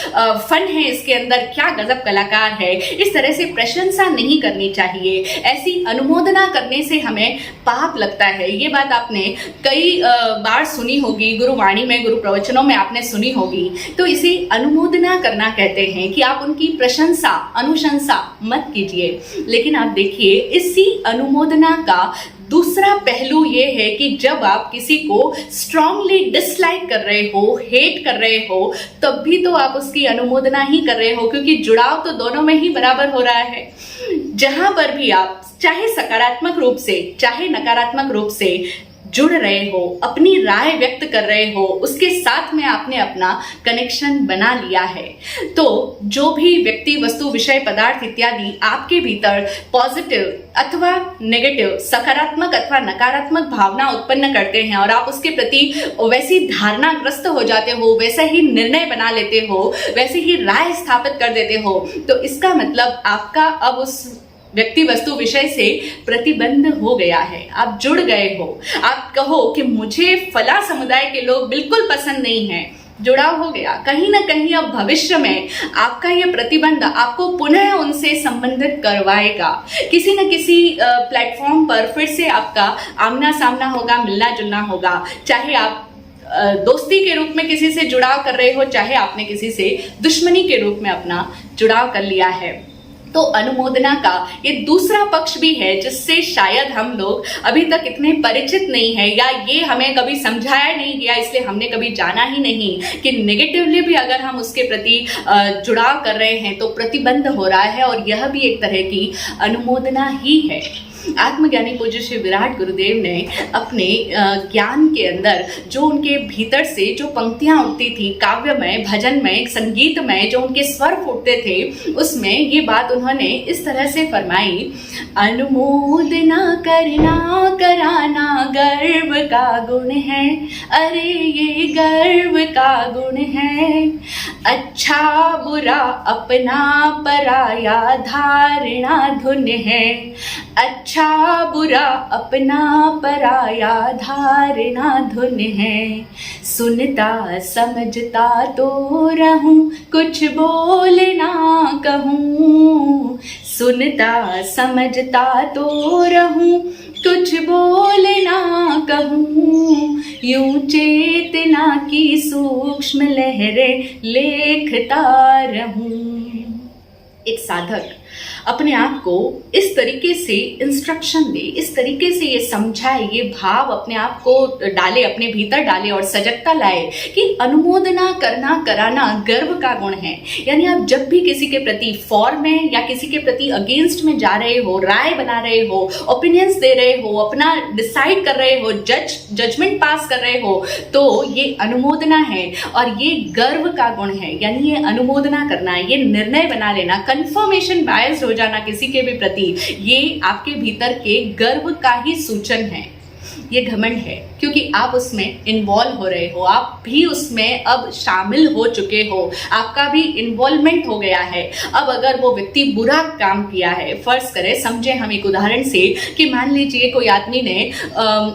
फन है इसके अंदर, क्या गजब कलाकार है। इस तरह से प्रशंसा नहीं करनी चाहिए, ऐसी अनुमोदना करने से हमें पाप लगता है। ये बात आपने कई बार सुनी होगी, गुरुवाणी में, गुरु प्रवचनों में आपने सुनी होगी। तो इसे अनुमोदना करना कहते हैं कि आप उनकी प्रशंसा, अनुशंसा मत कीजिए। लेकिन आप देखिए, इसी अनुमोदना का दूसरा पहलू ये है कि जब आप किसी को स्ट्रांगली डिसलाइक कर रहे हो, हेट कर रहे हो, तब भी तो आप उसकी अनुमोदना ही कर रहे हो, क्योंकि जुड़ाव तो दोनों में ही बराबर हो रहा है। जहां पर भी आप चाहे सकारात्मक रूप से चाहे नकारात्मक रूप से जुड़ रहे हो, अपनी राय व्यक्त कर रहे हो, उसके साथ में आपने अपना कनेक्शन बना लिया है, तो जो भी व्यक्ति, वस्तु, विषय, पदार्थ इत्यादि आपके भीतर पॉजिटिव अथवा नेगेटिव, सकारात्मक अथवा नकारात्मक भावना उत्पन्न करते हैं और आप उसके प्रति वैसी धारणाग्रस्त हो जाते हो, वैसे ही निर्णय बना लेते हो, वैसे ही राय स्थापित कर देते हो, तो इसका मतलब आपका अब उस व्यक्ति, वस्तु, विषय से प्रतिबंध हो गया है। आप जुड़ गए हो। आप कहो कि मुझे फला समुदाय के लोग बिल्कुल पसंद नहीं है, जुड़ाव हो गया। कहीं ना कहीं अब भविष्य में आपका ये प्रतिबंध आपको पुनः उनसे संबंधित करवाएगा। किसी न किसी प्लेटफॉर्म पर फिर से आपका आमना सामना होगा, मिलना जुलना होगा। चाहे आप दोस्ती के रूप में किसी से जुड़ाव कर रहे हो, चाहे आपने किसी से दुश्मनी के रूप में अपना जुड़ाव कर लिया है। तो अनुमोदना का ये दूसरा पक्ष भी है जिससे शायद हम लोग अभी तक इतने परिचित नहीं है, या ये हमें कभी समझाया नहीं गया, इसलिए हमने कभी जाना ही नहीं कि नेगेटिवली भी अगर हम उसके प्रति जुड़ाव कर रहे हैं तो प्रतिबंध हो रहा है, और यह भी एक तरह की अनुमोदना ही है। आत्मज्ञानी पूज्य श्री विराट गुरुदेव ने अपने ज्ञान के अंदर जो उनके भीतर से जो पंक्तियां उठती थी, काव्यमय, भजनमय, संगीतमय, जो उनके स्वर फूटते थे, उसमें ये बात उन्होंने इस तरह से फरमाई, अनुमोदना करना कराना गर्व का गुण है, अरे ये गर्व का गुण है, अच्छा बुरा अपना पराया धारणा धुन है, अच्छा बुरा अपना पराया धारणा धुन है, सुनता समझता तो रहूं कुछ बोल ना कहूं, सुनता समझता तो रहूं कुछ बोल ना कहूं, यूं चेतना की सूक्ष्म लहरें लेखता रहूं। एक साधक अपने आप को इस तरीके से इंस्ट्रक्शन दे, इस तरीके से ये समझाए, ये भाव अपने आप को डाले, अपने भीतर डाले और सजगता लाए कि अनुमोदना करना, कराना गर्व का गुण है। यानी आप जब भी किसी के प्रति फॉर में या किसी के प्रति अगेंस्ट में जा रहे हो, राय बना रहे हो, ओपिनियंस दे रहे हो, अपना डिसाइड कर रहे हो, जजमेंट पास कर रहे हो, तो ये अनुमोदना है और ये गर्व का गुण है। यानी ये अनुमोदना करना, ये निर्णय बना लेना, कंफर्मेशन बायस्ड हो जाना किसी के भी प्रति, ये आपके भीतर के गर्व का ही सूचन है। ये घमंड है क्योंकि आप उसमें इन्वॉल्व हो रहे हो, आप भी उसमें अब शामिल हो चुके हो, आपका भी इन्वॉल्वमेंट हो गया है। अब अगर वो व्यक्ति बुरा काम किया है, फर्ज करें, समझे हम एक उदाहरण से कि मान लीजिए कोई आदमी ने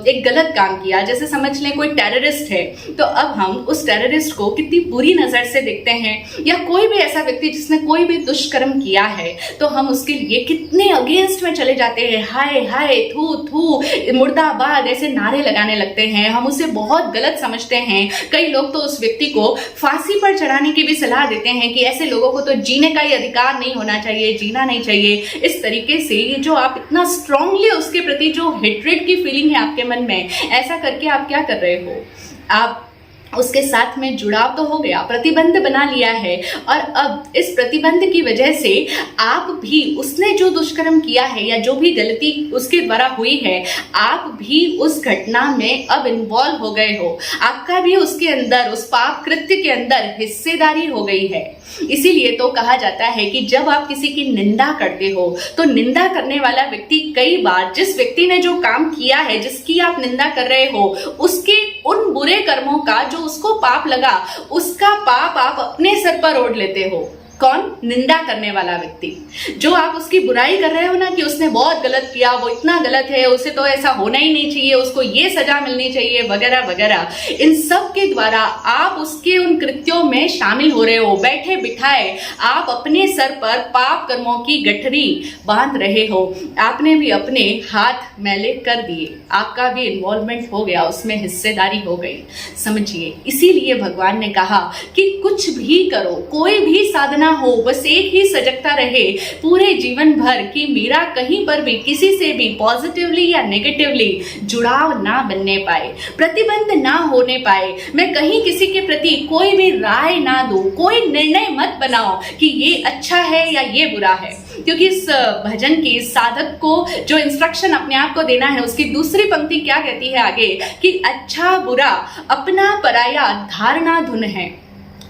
एक गलत काम किया, जैसे समझ लें कोई टेररिस्ट है, तो अब हम उस टेररिस्ट को कितनी बुरी नज़र से देखते हैं, या कोई भी ऐसा व्यक्ति जिसने कोई भी दुष्कर्म किया है तो हम उसके लिए कितने अगेंस्ट में चले जाते हैं, हाय हाय, थू थू, मुर्दाबाद, ऐसे नारे लगाने लगते हैं, हम उसे बहुत गलत समझते हैं। कई लोग तो उस व्यक्ति को फांसी पर चढ़ाने की भी सलाह देते हैं कि ऐसे लोगों को तो जीने का ही अधिकार नहीं होना चाहिए, जीना नहीं चाहिए। इस तरीके से ये जो आप इतना स्ट्रांगली उसके प्रति जो हेट्रेड की फीलिंग है आपके मन में, ऐसा करके आप क्या कर रहे हो, आप उसके साथ में जुड़ाव तो हो गया, प्रतिबंध बना लिया है, और अब इस प्रतिबंध की वजह से आप भी उसने जो दुष्कर्म किया है या जो भी गलती उसके द्वारा हुई है, आप भी उस घटना में अब इन्वॉल्व हो गए हो, आपका भी उसके अंदर, उस पाप कृत्य के अंदर हिस्सेदारी हो गई है। इसीलिए तो कहा जाता है कि जब आप किसी की निंदा करते हो तो निंदा करने वाला व्यक्ति कई बार जिस व्यक्ति ने जो काम किया है, जिसकी आप निंदा कर रहे हो, उसके उन बुरे कर्मों का जो उसको पाप लगा, उसका पाप आप अपने सर पर ओढ़ लेते हो। कौन? निंदा करने वाला व्यक्ति। जो आप उसकी बुराई कर रहे हो ना कि उसने बहुत गलत किया, वो इतना गलत है, उसे तो ऐसा होना ही नहीं चाहिए, उसको ये सजा मिलनी चाहिए, वगैरह वगैरह, इन सब के द्वारा आप उसके उन कृत्यों में शामिल हो रहे हो। बैठे बिठाए आप अपने सर पर पाप कर्मों की गठरी बांध रहे हो। आपने भी अपने हाथ मैले कर दिए, आपका भी इन्वॉल्वमेंट हो गया, उसमें हिस्सेदारी हो गई। समझिए, इसीलिए भगवान ने कहा कि कुछ भी करो, कोई भी साधना हो, बस एक ही सजगता रहे पूरे जीवन भर कि मेरा कहीं पर भी किसी से भी पॉजिटिवली या नेगेटिवली जुड़ाव ना बनने पाए, प्रतिबंध ना होने पाए, मैं कहीं किसी के प्रति कोई भी राय ना दूं, कोई निर्णय मत बनाओ कि ये अच्छा है या ये बुरा है। क्योंकि इस भजन की, इस साधक को जो इंस्ट्रक्शन अपने आप को देना है, उसकी दूसरी पंक्ति क्या कहती है आगे कि अच्छा बुरा अपना पराया धारणा धुन है।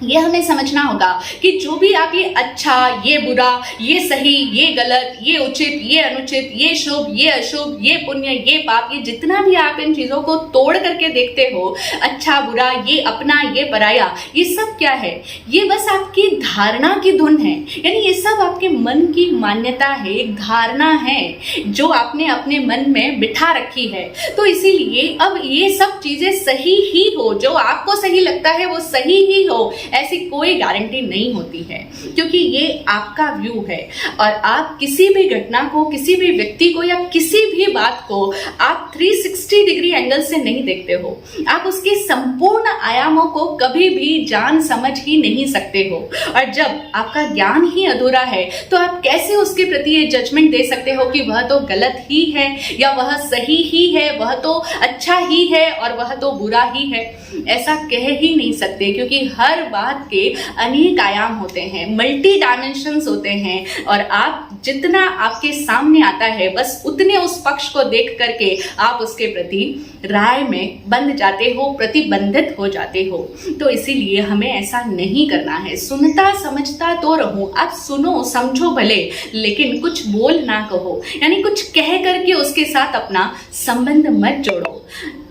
ये हमें समझना होगा कि जो भी आप ये अच्छा, ये बुरा, ये सही, ये गलत, ये उचित, ये अनुचित, ये शुभ, ये अशुभ, ये पुण्य, ये पाप, ये जितना भी आप इन चीजों को तोड़ करके देखते हो, अच्छा बुरा, ये अपना, ये पराया, ये सब क्या है? ये बस आपकी धारणा की धुन है। यानी ये सब आपके मन की मान्यता है, एक धारणा है जो आपने अपने मन में बिठा रखी है। तो इसीलिए अब ये सब चीजें सही ही हो, जो आपको सही लगता है वो सही ही हो, ऐसी कोई गारंटी नहीं होती है, क्योंकि ये आपका व्यू है। और आप किसी भी घटना को, किसी भी व्यक्ति को या किसी भी बात को आप 360 डिग्री एंगल से नहीं देखते हो। आप उसके संपूर्ण आयामों को कभी भी जान समझ ही नहीं सकते हो। और जब आपका ज्ञान ही अधूरा है तो आप कैसे उसके प्रति ये जजमेंट दे सकते हो कि वह तो गलत ही है या वह सही ही है, वह तो अच्छा ही है और वह तो बुरा ही है? ऐसा कह ही नहीं सकते, क्योंकि हर बात के अनेक आयाम होते हैं, मल्टी डायमेंशंस होते हैं, और आप जितना आपके सामने आता है बस उतने उस पक्ष को देख करके आप उसके प्रति राय में बंध जाते हो, प्रतिबंधित हो जाते हो। तो इसीलिए हमें ऐसा नहीं करना है। सुनता समझता तो रहूं, आप सुनो समझो भले, लेकिन कुछ बोल ना कहो, यानी कुछ कह करके उसके साथ अपना संबंध मत जोड़ो।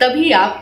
तभी आप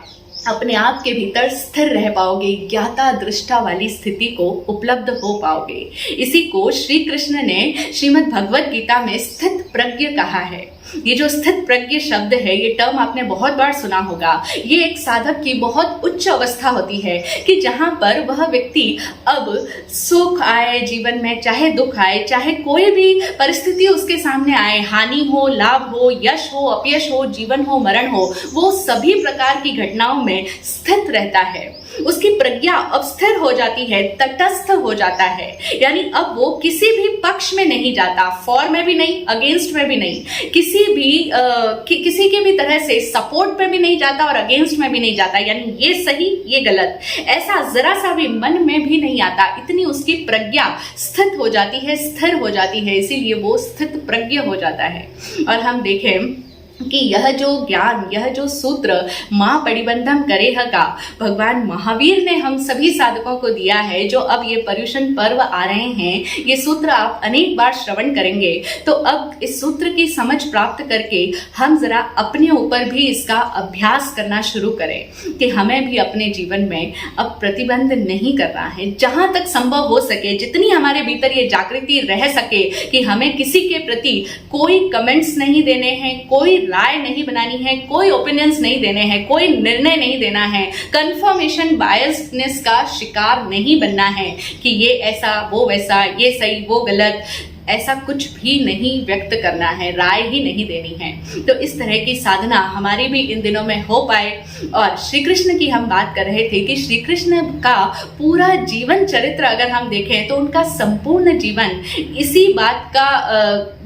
अपने आप के भीतर स्थिर रह पाओगे, ज्ञाता दृष्टा वाली स्थिति को उपलब्ध हो पाओगे। इसी को श्री कृष्ण ने श्रीमद् भगवत गीता में स्थित प्रज्ञ कहा है। ये जो स्थित प्रज्ञ शब्द है, ये टर्म आपने बहुत बार सुना होगा। ये एक साधक की बहुत उच्च अवस्था होती है कि जहां पर वह व्यक्ति अब सुख आए जीवन में, चाहे दुख आए, चाहे कोई भी परिस्थिति उसके सामने आए, हानि हो, लाभ हो, यश हो, अपयश हो, जीवन हो, मरण हो, वो सभी प्रकार की घटनाओं में में स्थित रहता है, उसकी प्रज्ञा अब स्थिर हो जाती है, तटस्थ हो जाता है। यानी अब वो किसी भी पक्ष में नहीं जाता, फॉर में भी नहीं, अगेंस्ट में भी नहीं, किसी के भी तरह से सपोर्ट में भी नहीं जाता और अगेंस्ट में भी नहीं जाता। यानी ये सही ये गलत ऐसा जरा सा भी मन में भी नहीं आता। इतनी उसकी प्रज्ञा स्थित हो जाती है, स्थिर हो जाती है, इसीलिए वो स्थित प्रज्ञ हो जाता है। और हम देखें कि यह जो ज्ञान, यह जो सूत्र मां परिबंधम करेह का भगवान महावीर ने हम सभी साधकों को दिया है, जो अब ये पर्युषण पर्व आ रहे हैं, ये सूत्र आप अनेक बार श्रवण करेंगे तो अब इस सूत्र की समझ प्राप्त करके हम जरा अपने ऊपर भी इसका अभ्यास करना शुरू करें कि हमें भी अपने जीवन में अब प्रतिबंध नहीं करना है। जहां तक संभव हो सके, जितनी हमारे भीतर ये जागृति रह सके कि हमें किसी के प्रति कोई कमेंट्स नहीं देने हैं, कोई राय नहीं बनानी है, कोई ओपिनियंस नहीं देने हैं, कोई निर्णय नहीं देना है, कंफर्मेशन बायस्डनेस का शिकार नहीं बनना है कि ये ऐसा वो वैसा, ये सही वो गलत, ऐसा कुछ भी नहीं व्यक्त करना है, राय ही नहीं देनी है। तो इस तरह की साधना हमारी भी इन दिनों में हो पाए। और श्री कृष्ण की हम बात कर रहे थे कि श्री कृष्ण का पूरा जीवन चरित्र अगर हम देखें तो उनका संपूर्ण जीवन इसी बात का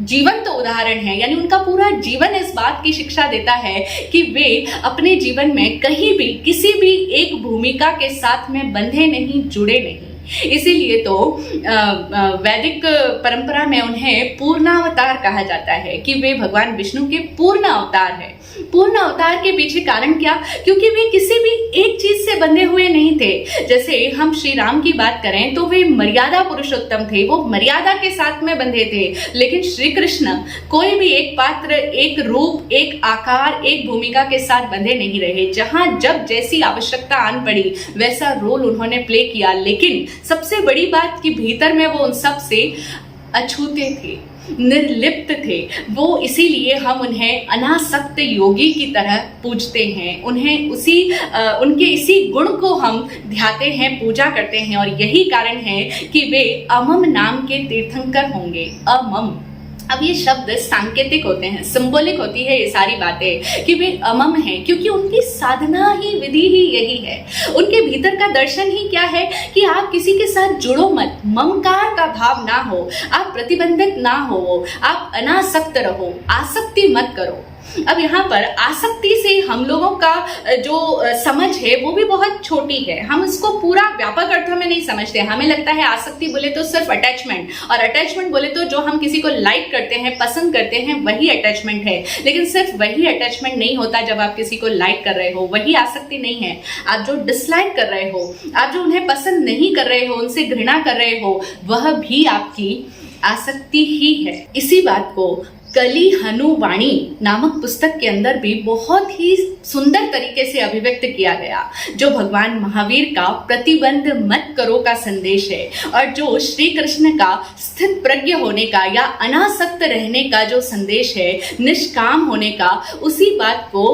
जीवंत उदाहरण है। यानी उनका पूरा जीवन इस बात की शिक्षा देता है कि वे अपने जीवन में कहीं भी किसी भी एक भूमिका के साथ में बंधे नहीं, जुड़े नहीं। इसीलिए तो वैदिक परंपरा में उन्हें पूर्णावतार कहा जाता है कि वे भगवान विष्णु के पूर्ण अवतार है। पूर्ण अवतार के पीछे कारण क्या? क्योंकि वे किसी भी एक चीज से बंधे हुए नहीं थे। जैसे हम श्री राम की बात करें तो वे मर्यादा पुरुषोत्तम थे, वो मर्यादा के साथ में बंधे थे। लेकिन श्री कृष्ण कोई भी एक पात्र, एक रूप, एक आकार, एक भूमिका के साथ बंधे नहीं रहे। जहां जब जैसी आवश्यकता आन पड़ी वैसा रोल उन्होंने प्ले किया। लेकिन सबसे बड़ी बात कि भीतर में वो उन सब से अछूते थे, निर्लिप्त थे। वो इसीलिए हम उन्हें अनासक्त योगी की तरह पूजते हैं, उन्हें उनके इसी गुण को हम ध्याते हैं, पूजा करते हैं। और यही कारण है कि वे अमम नाम के तीर्थंकर होंगे। अमम, अब ये शब्द सांकेतिक होते हैं, सिंबॉलिक होती है ये सारी बातें कि वे अमम हैं, क्योंकि उनकी साधना ही, विधि ही यही है। उनके भीतर का दर्शन ही क्या है कि आप किसी के साथ जुड़ो मत, ममकार का भाव ना हो, आप प्रतिबंधित ना हो, आप अनासक्त रहो, आसक्ति मत करो। अब यहाँ पर आसक्ति से हम लोगों का जो समझ है वो भी बहुत छोटी है। हम इसको पूरा व्यापक अर्थों में नहीं समझते। हमें लगता है आसक्ति बोले तो सिर्फ अटैचमेंट, और अटैचमेंट बोले तो जो हम किसी को लाइक करते हैं, पसंद करते हैं, वही अटैचमेंट है। लेकिन सिर्फ वही अटैचमेंट नहीं होता जब आप किसी को लाइक कर रहे हो, वही आसक्ति नहीं है। आप जो डिसलाइक कर रहे हो, आप जो उन्हें पसंद नहीं कर रहे हो, उनसे घृणा कर रहे हो, वह भी आपकी आसक्ति ही है। इसी बात को कली हनुवाणी नामक पुस्तक के अंदर भी बहुत ही सुंदर तरीके से अभिव्यक्त किया गया, जो भगवान महावीर का प्रतिबंध मत करो का संदेश है, और जो श्री कृष्ण का स्थित प्रज्ञ होने का या अनासक्त रहने का जो संदेश है, निष्काम होने का, उसी बात को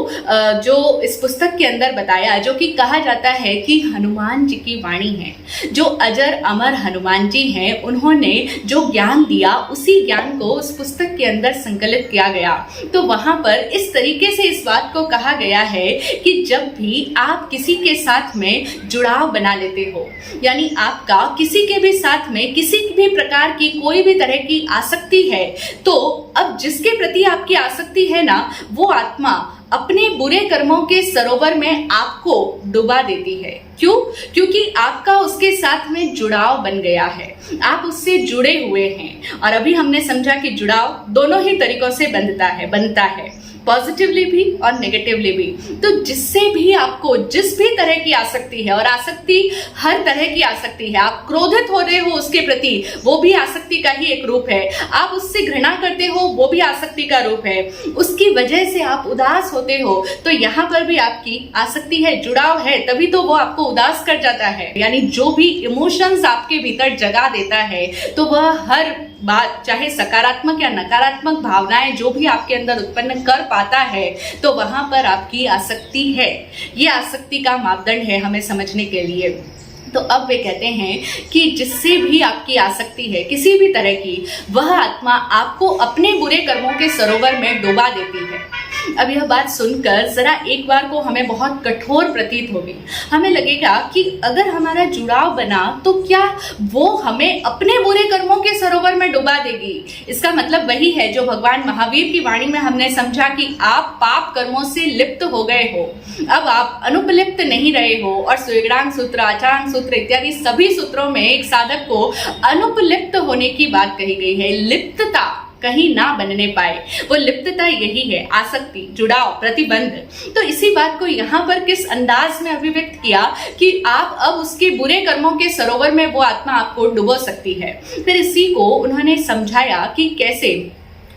जो इस पुस्तक के अंदर बताया, जो कि कहा जाता है कि हनुमान जी की वाणी है। जो अजर अमर हनुमान जी हैं, उन्होंने जो ज्ञान दिया उसी ज्ञान को उस पुस्तक के अंदर संकलित किया गया। तो वहां पर इस तरीके से इस बात को कहा गया है कि जब भी आप किसी के साथ में जुड़ाव बना लेते हो, यानी आपका किसी के भी साथ में किसी भी प्रकार की कोई भी तरह की आसक्ति है, तो अब जिसके प्रति आपकी आसक्ति है ना, वो आत्मा अपने बुरे कर्मों के सरोवर में आपको डुबा देती है। क्यों? क्योंकि आपका उसके साथ में जुड़ाव बन गया है, आप उससे जुड़े हुए हैं। और अभी हमने समझा कि जुड़ाव दोनों ही तरीकों से बनता है, पॉजिटिवली भी और नेगेटिवली भी। तो जिससे भी आपको जिस भी तरह की आसक्ति है, और आसक्ति हर तरह की आसक्ति है, आप क्रोधित हो रहे हो उसके प्रति, वो भी आसक्ति का ही एक रूप है। आप उससे घृणा करते हो, वो भी आसक्ति का रूप है। उसकी वजह से आप उदास होते हो, तो यहाँ पर भी आपकी आसक्ति है, जुड़ाव है, तभी तो वो आपको उदास कर जाता है। यानी जो भी इमोशंस आपके भीतर जगा देता है, तो वह हर बात, चाहे सकारात्मक या नकारात्मक भावनाएं जो भी आपके अंदर उत्पन्न कर पाता है, तो वहां पर आपकी आसक्ति है। ये आसक्ति का मापदंड है हमें समझने के लिए। तो अब वे कहते हैं कि जिससे भी आपकी आसक्ति है किसी भी तरह की, वह आत्मा आपको अपने बुरे कर्मों के सरोवर में डुबा देती है। अब यह बात सुनकर जरा एक बार को हमें बहुत कठोर प्रतीत होगी। हमें लगेगा कि अगर हमारा जुड़ाव बना तो क्या वो हमें अपने बुरे कर्मों के सरोवर में डुबा देगी। इसका मतलब वही है जो भगवान महावीर की वाणी में हमने समझा कि आप पाप कर्मों से लिप्त हो गए हो, अब आप अनुपलिप्त नहीं रहे हो। और स्वेगांग सूत्र, आचारांग सूत्र इत्यादि सभी सूत्रों में एक साधक को अनुपलिप्त होने की बात कही गई है। लिप्तता कहीं ना बनने पाए, वो लिप्तता यही है, आसक्ति, जुड़ाव, प्रतिबंध। तो इसी बात को यहाँ पर किस अंदाज में अभिव्यक्त किया कि आप अब उसके बुरे कर्मों के सरोवर में वो आत्मा आपको डुबो सकती है। फिर इसी को उन्होंने समझाया कि कैसे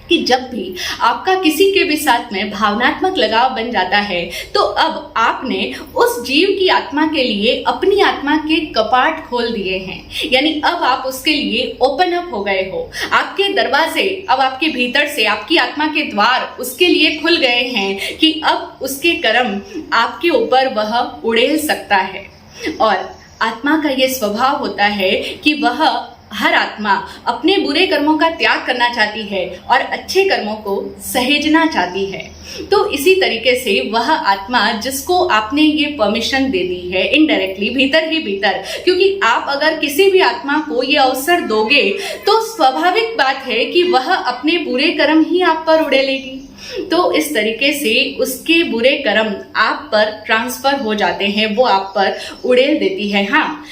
कि जब भी आपका किसी के भी साथ में भावनात्मक लगाव बन जाता है तो अब आपने उस जीव की आत्मा के लिए अपनी आत्मा के कपाट खोल दिए हैं। यानी अब आप उसके लिए ओपन अप हो गए हो, आपके दरवाजे अब आपके भीतर से, आपकी आत्मा के द्वार उसके लिए खुल गए हैं कि अब उसके कर्म आपके ऊपर वह उड़ेल सकता है। और आत्मा का ये स्वभाव होता है कि वह हर आत्मा अपने बुरे कर्मों का त्याग करना चाहती है और अच्छे कर्मों को सहेजना चाहती है। तो इसी तरीके से वह आत्मा जिसको आपने ये परमिशन दे दी है इनडायरेक्टली, भीतर ही भीतर, क्योंकि आप अगर किसी भी आत्मा को ये अवसर दोगे तो स्वाभाविक बात है कि वह अपने बुरे कर्म ही आप पर उड़ेलेगी। तो इस तरीके से उसके बुरे कर्म आप पर ट्रांसफर हो जाते हैं, वो आप पर उड़ेल देती है। हाँ,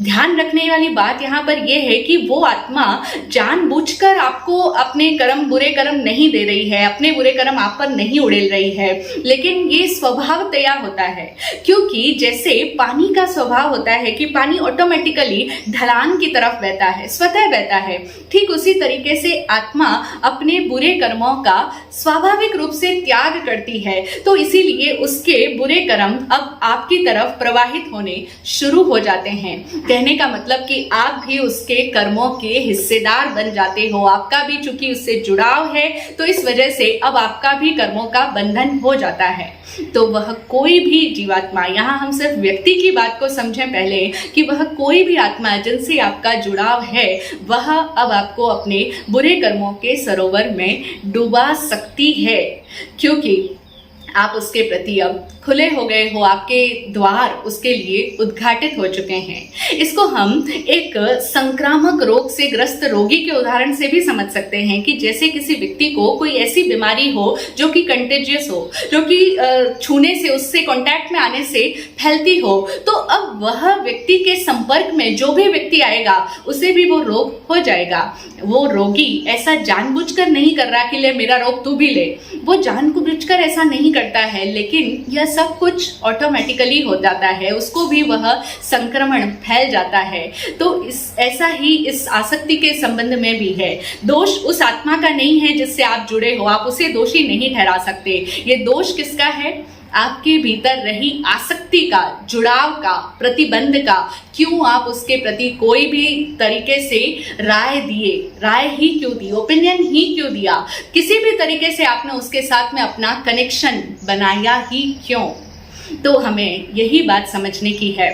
ध्यान रखने वाली बात यहाँ पर यह है कि वो आत्मा जानबूझकर आपको अपने कर्म, बुरे कर्म नहीं दे रही है, अपने बुरे कर्म आप पर नहीं उड़ेल रही है, लेकिन ये स्वभावतया होता है। क्योंकि जैसे पानी का स्वभाव होता है कि पानी ऑटोमेटिकली ढलान की तरफ बहता है, स्वतः बहता है, ठीक उसी तरीके से आत्मा अपने बुरे कर्मों का स्वाभाविक रूप से त्याग करती है। तो इसीलिए उसके बुरे कर्म अब आपकी तरफ प्रवाहित होने शुरू हो जाते हैं। कहने का मतलब कि आप भी उसके कर्मों के हिस्सेदार बन जाते हो। आपका भी चूंकि उससे जुड़ाव है तो इस वजह से अब आपका भी कर्मों का बंधन हो जाता है। तो वह कोई भी जीवात्मा, यहाँ हम सिर्फ व्यक्ति की बात को समझें पहले, कि वह कोई भी आत्मा जिनसे आपका जुड़ाव है वह अब आपको अपने बुरे कर्मों के सरोवर में डुबा सकती है, क्योंकि आप उसके प्रति अब खुले हो गए हो, आपके द्वार उसके लिए उद्घाटित हो चुके हैं। इसको हम एक संक्रामक रोग से ग्रस्त रोगी के उदाहरण से भी समझ सकते हैं कि जैसे किसी व्यक्ति को कोई ऐसी बीमारी हो जो कि कंटेजियस हो, जो कि छूने से, उससे कांटेक्ट में आने से फैलती हो, तो अब वह व्यक्ति के संपर्क में जो भी व्यक्ति आएगा उसे भी वो रोग हो जाएगा। वो रोगी ऐसा जानबूझकर नहीं कर रहा कि ले मेरा रोग तू भी ले, वो जानबूझकर ऐसा नहीं करता है, लेकिन यह सब कुछ ऑटोमेटिकली हो जाता है, उसको भी वह संक्रमण फैल जाता है। तो ऐसा ही इस आसक्ति के संबंध में भी है। दोष उस आत्मा का नहीं है जिससे आप जुड़े हो, आप उसे दोषी नहीं ठहरा सकते। ये दोष किसका है? आपके भीतर रही आसक्ति का, जुड़ाव का, प्रतिबंध का। क्यों आप उसके प्रति कोई भी तरीके से राय दिए, राय ही क्यों दी, ओपिनियन ही क्यों दिया, किसी भी तरीके से आपने उसके साथ में अपना कनेक्शन बनाया ही क्यों? तो हमें यही बात समझने की है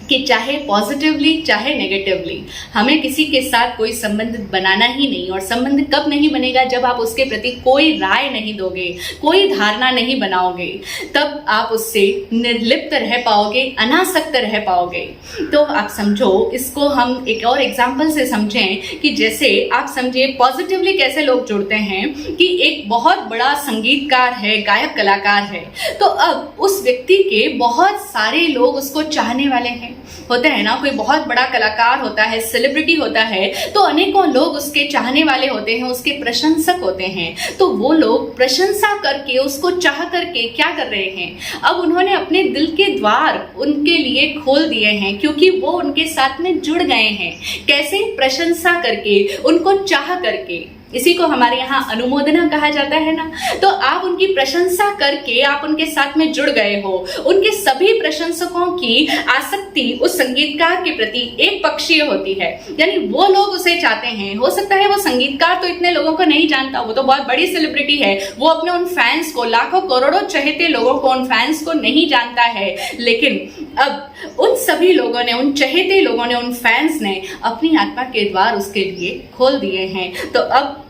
कि चाहे पॉजिटिवली चाहे नेगेटिवली हमें किसी के साथ कोई संबंध बनाना ही नहीं। और संबंध कब नहीं बनेगा? जब आप उसके प्रति कोई राय नहीं दोगे, कोई धारणा नहीं बनाओगे, तब आप उससे निर्लिप्त रह पाओगे, अनासक्त रह पाओगे। तो आप समझो, इसको हम एक और एग्जाम्पल से समझें कि जैसे आप समझिए पॉजिटिवली कैसे लोग जुड़ते हैं कि एक बहुत बड़ा संगीतकार है, गायक कलाकार है, तो अब उस व्यक्ति के बहुत सारे लोग उसको चाहने वाले हैं। होता है ना, कोई बहुत बड़ा कलाकार होता है, सेलिब्रिटी होता है, तो अनेकों लोग उसके चाहने वाले होते हैं, उसके प्रशंसक होते हैं। तो वो लोग प्रशंसा करके, उसको चाह करके क्या कर रहे हैं? अब उन्होंने अपने दिल के द्वार उनके लिए खोल दिए हैं, क्योंकि वो उनके साथ में जुड़ गए हैं। कैसे? प्रशंसा करके, उनको चाह करके। इसी को हमारे यहाँ अनुमोदना कहा जाता है ना। तो आप उनकी प्रशंसा करके आप उनके साथ में जुड़ गए हो। उनके सभी प्रशंसकों की आसक्ति उस संगीतकार के प्रति एक पक्षीय होती है, यानी वो लोग उसे चाहते हैं। हो सकता है वो संगीतकार तो इतने लोगों को नहीं जानता, वो तो बहुत बड़ी सेलिब्रिटी है, वो अपने उन फैंस को, लाखों करोड़ों चहेते लोगों को, उन फैंस को नहीं जानता है, लेकिन अब उन सभी लोगों ने, उन चहेते लोगों ने, उन फैंस ने अपनी आत्मा के द्वार उसके लिए खोल दिए हैं। तो अब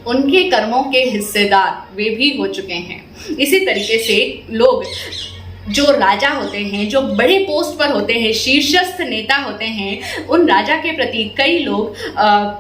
उनके कर्मों के हिस्सेदार वे भी हो चुके हैं। इसी तरीके से लोग जो राजा होते हैं, जो बड़े पोस्ट पर होते हैं, शीर्षस्थ नेता होते हैं, उन राजा के प्रति कई लोग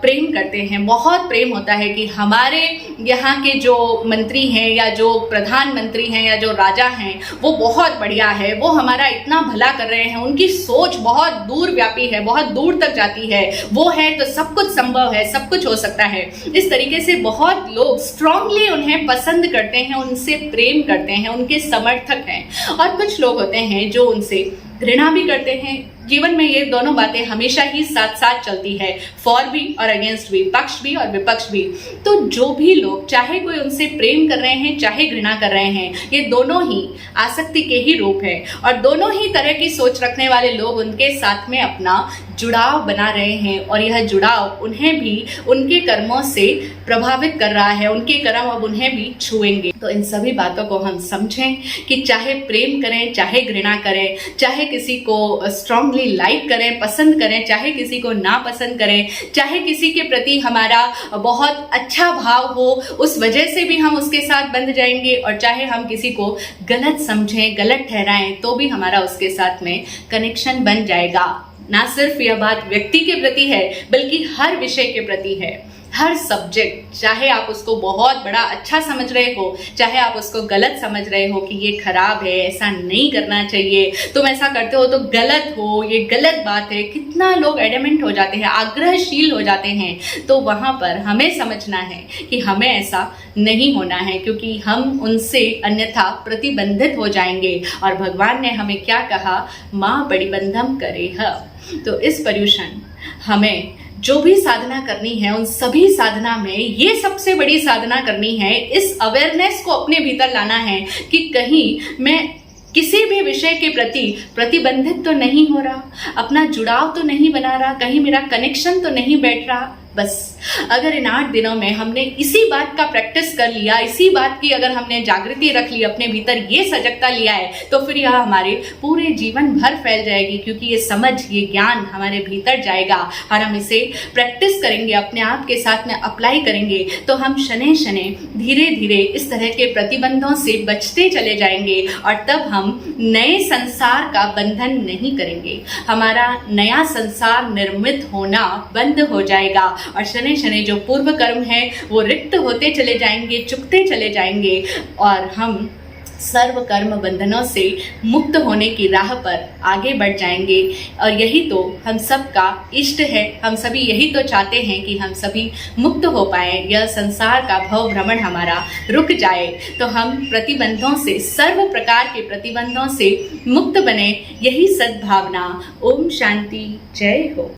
प्रेम करते हैं। बहुत प्रेम होता है कि हमारे यहाँ के जो मंत्री हैं या जो प्रधानमंत्री हैं या जो राजा हैं वो बहुत बढ़िया है, वो हमारा इतना भला कर रहे हैं, उनकी सोच बहुत दूर व्यापी है, बहुत दूर तक जाती है, वो है तो सब कुछ संभव है, सब कुछ हो सकता है। इस तरीके से बहुत लोग स्ट्रांगली उन्हें पसंद करते हैं, उनसे प्रेम करते हैं, उनके समर्थक हैं। और कुछ लोग होते हैं जो उनसे घृणा भी करते हैं। जीवन में ये दोनों बातें हमेशा ही साथ साथ चलती है, फॉर भी और अगेंस्ट भी, पक्ष भी और विपक्ष भी। तो जो भी लोग चाहे कोई उनसे प्रेम कर रहे हैं चाहे घृणा कर रहे हैं, ये दोनों ही आसक्ति के ही रूप है और दोनों ही तरह की सोच रखने वाले लोग उनके साथ में अपना जुड़ाव बना रहे हैं और यह जुड़ाव उन्हें भी उनके कर्मों से प्रभावित कर रहा है, उनके कर्म अब उन्हें भी छुएंगे। तो इन सभी बातों को हम समझें कि चाहे प्रेम करें चाहे घृणा करें, चाहे किसी को स्ट्रांगली लाइक करें, पसंद करें, चाहे किसी को ना पसंद करें, चाहे किसी के प्रति हमारा बहुत अच्छा भाव हो उस वजह से भी हम उसके साथ बंध जाएंगे, और चाहे हम किसी को गलत समझें, गलत ठहराएं तो भी हमारा उसके साथ में कनेक्शन बन जाएगा। ना सिर्फ यह बात व्यक्ति के प्रति है बल्कि हर विषय के प्रति है। हर सब्जेक्ट, चाहे आप उसको बहुत बड़ा अच्छा समझ रहे हो, चाहे आप उसको गलत समझ रहे हो कि ये खराब है, ऐसा नहीं करना चाहिए, तुम ऐसा करते हो तो गलत हो, ये गलत बात है, कितना लोग एडमेंट हो जाते हैं, आग्रहशील हो जाते हैं। तो वहाँ पर हमें समझना है कि हमें ऐसा नहीं होना है, क्योंकि हम उनसे अन्यथा प्रतिबंधित हो जाएंगे। और भगवान ने हमें क्या कहा, माँ बड़ी बंधम करे है। तो इस पर्यूषण हमें जो भी साधना करनी है उन सभी साधना में ये सबसे बड़ी साधना करनी है, इस अवेयरनेस को अपने भीतर लाना है कि कहीं मैं किसी भी विषय के प्रति प्रतिबंधित तो नहीं हो रहा, अपना जुड़ाव तो नहीं बना रहा, कहीं मेरा कनेक्शन तो नहीं बैठ रहा। बस अगर इन 8 दिनों में हमने इसी बात का प्रैक्टिस कर लिया, इसी बात की अगर हमने जागृति रख ली, अपने भीतर ये सजगता लिया है, तो फिर यह हमारे पूरे जीवन भर फैल जाएगी, क्योंकि ये समझ, ये ज्ञान हमारे भीतर जाएगा और हम इसे प्रैक्टिस करेंगे, अपने आप के साथ में अप्लाई करेंगे, तो हम शनै शनै धीरे धीरे इस तरह के प्रतिबंधों से बचते चले जाएंगे और तब हम नए संसार का बंधन नहीं करेंगे। हमारा नया संसार निर्मित होना बंद हो जाएगा और शनै शनै जो पूर्व कर्म है वो रिक्त होते चले जाएंगे, चुकते चले जाएंगे और हम सर्व कर्म बंधनों से मुक्त होने की राह पर आगे बढ़ जाएंगे। और यही तो हम सबका इष्ट है, हम सभी यही तो चाहते हैं कि हम सभी मुक्त हो पाए, यह संसार का भव भ्रमण हमारा रुक जाए, तो हम प्रतिबंधों से, सर्व प्रकार के प्रतिबंधों से मुक्त बने। यही सद्भावना। ओम शांति, जय हो।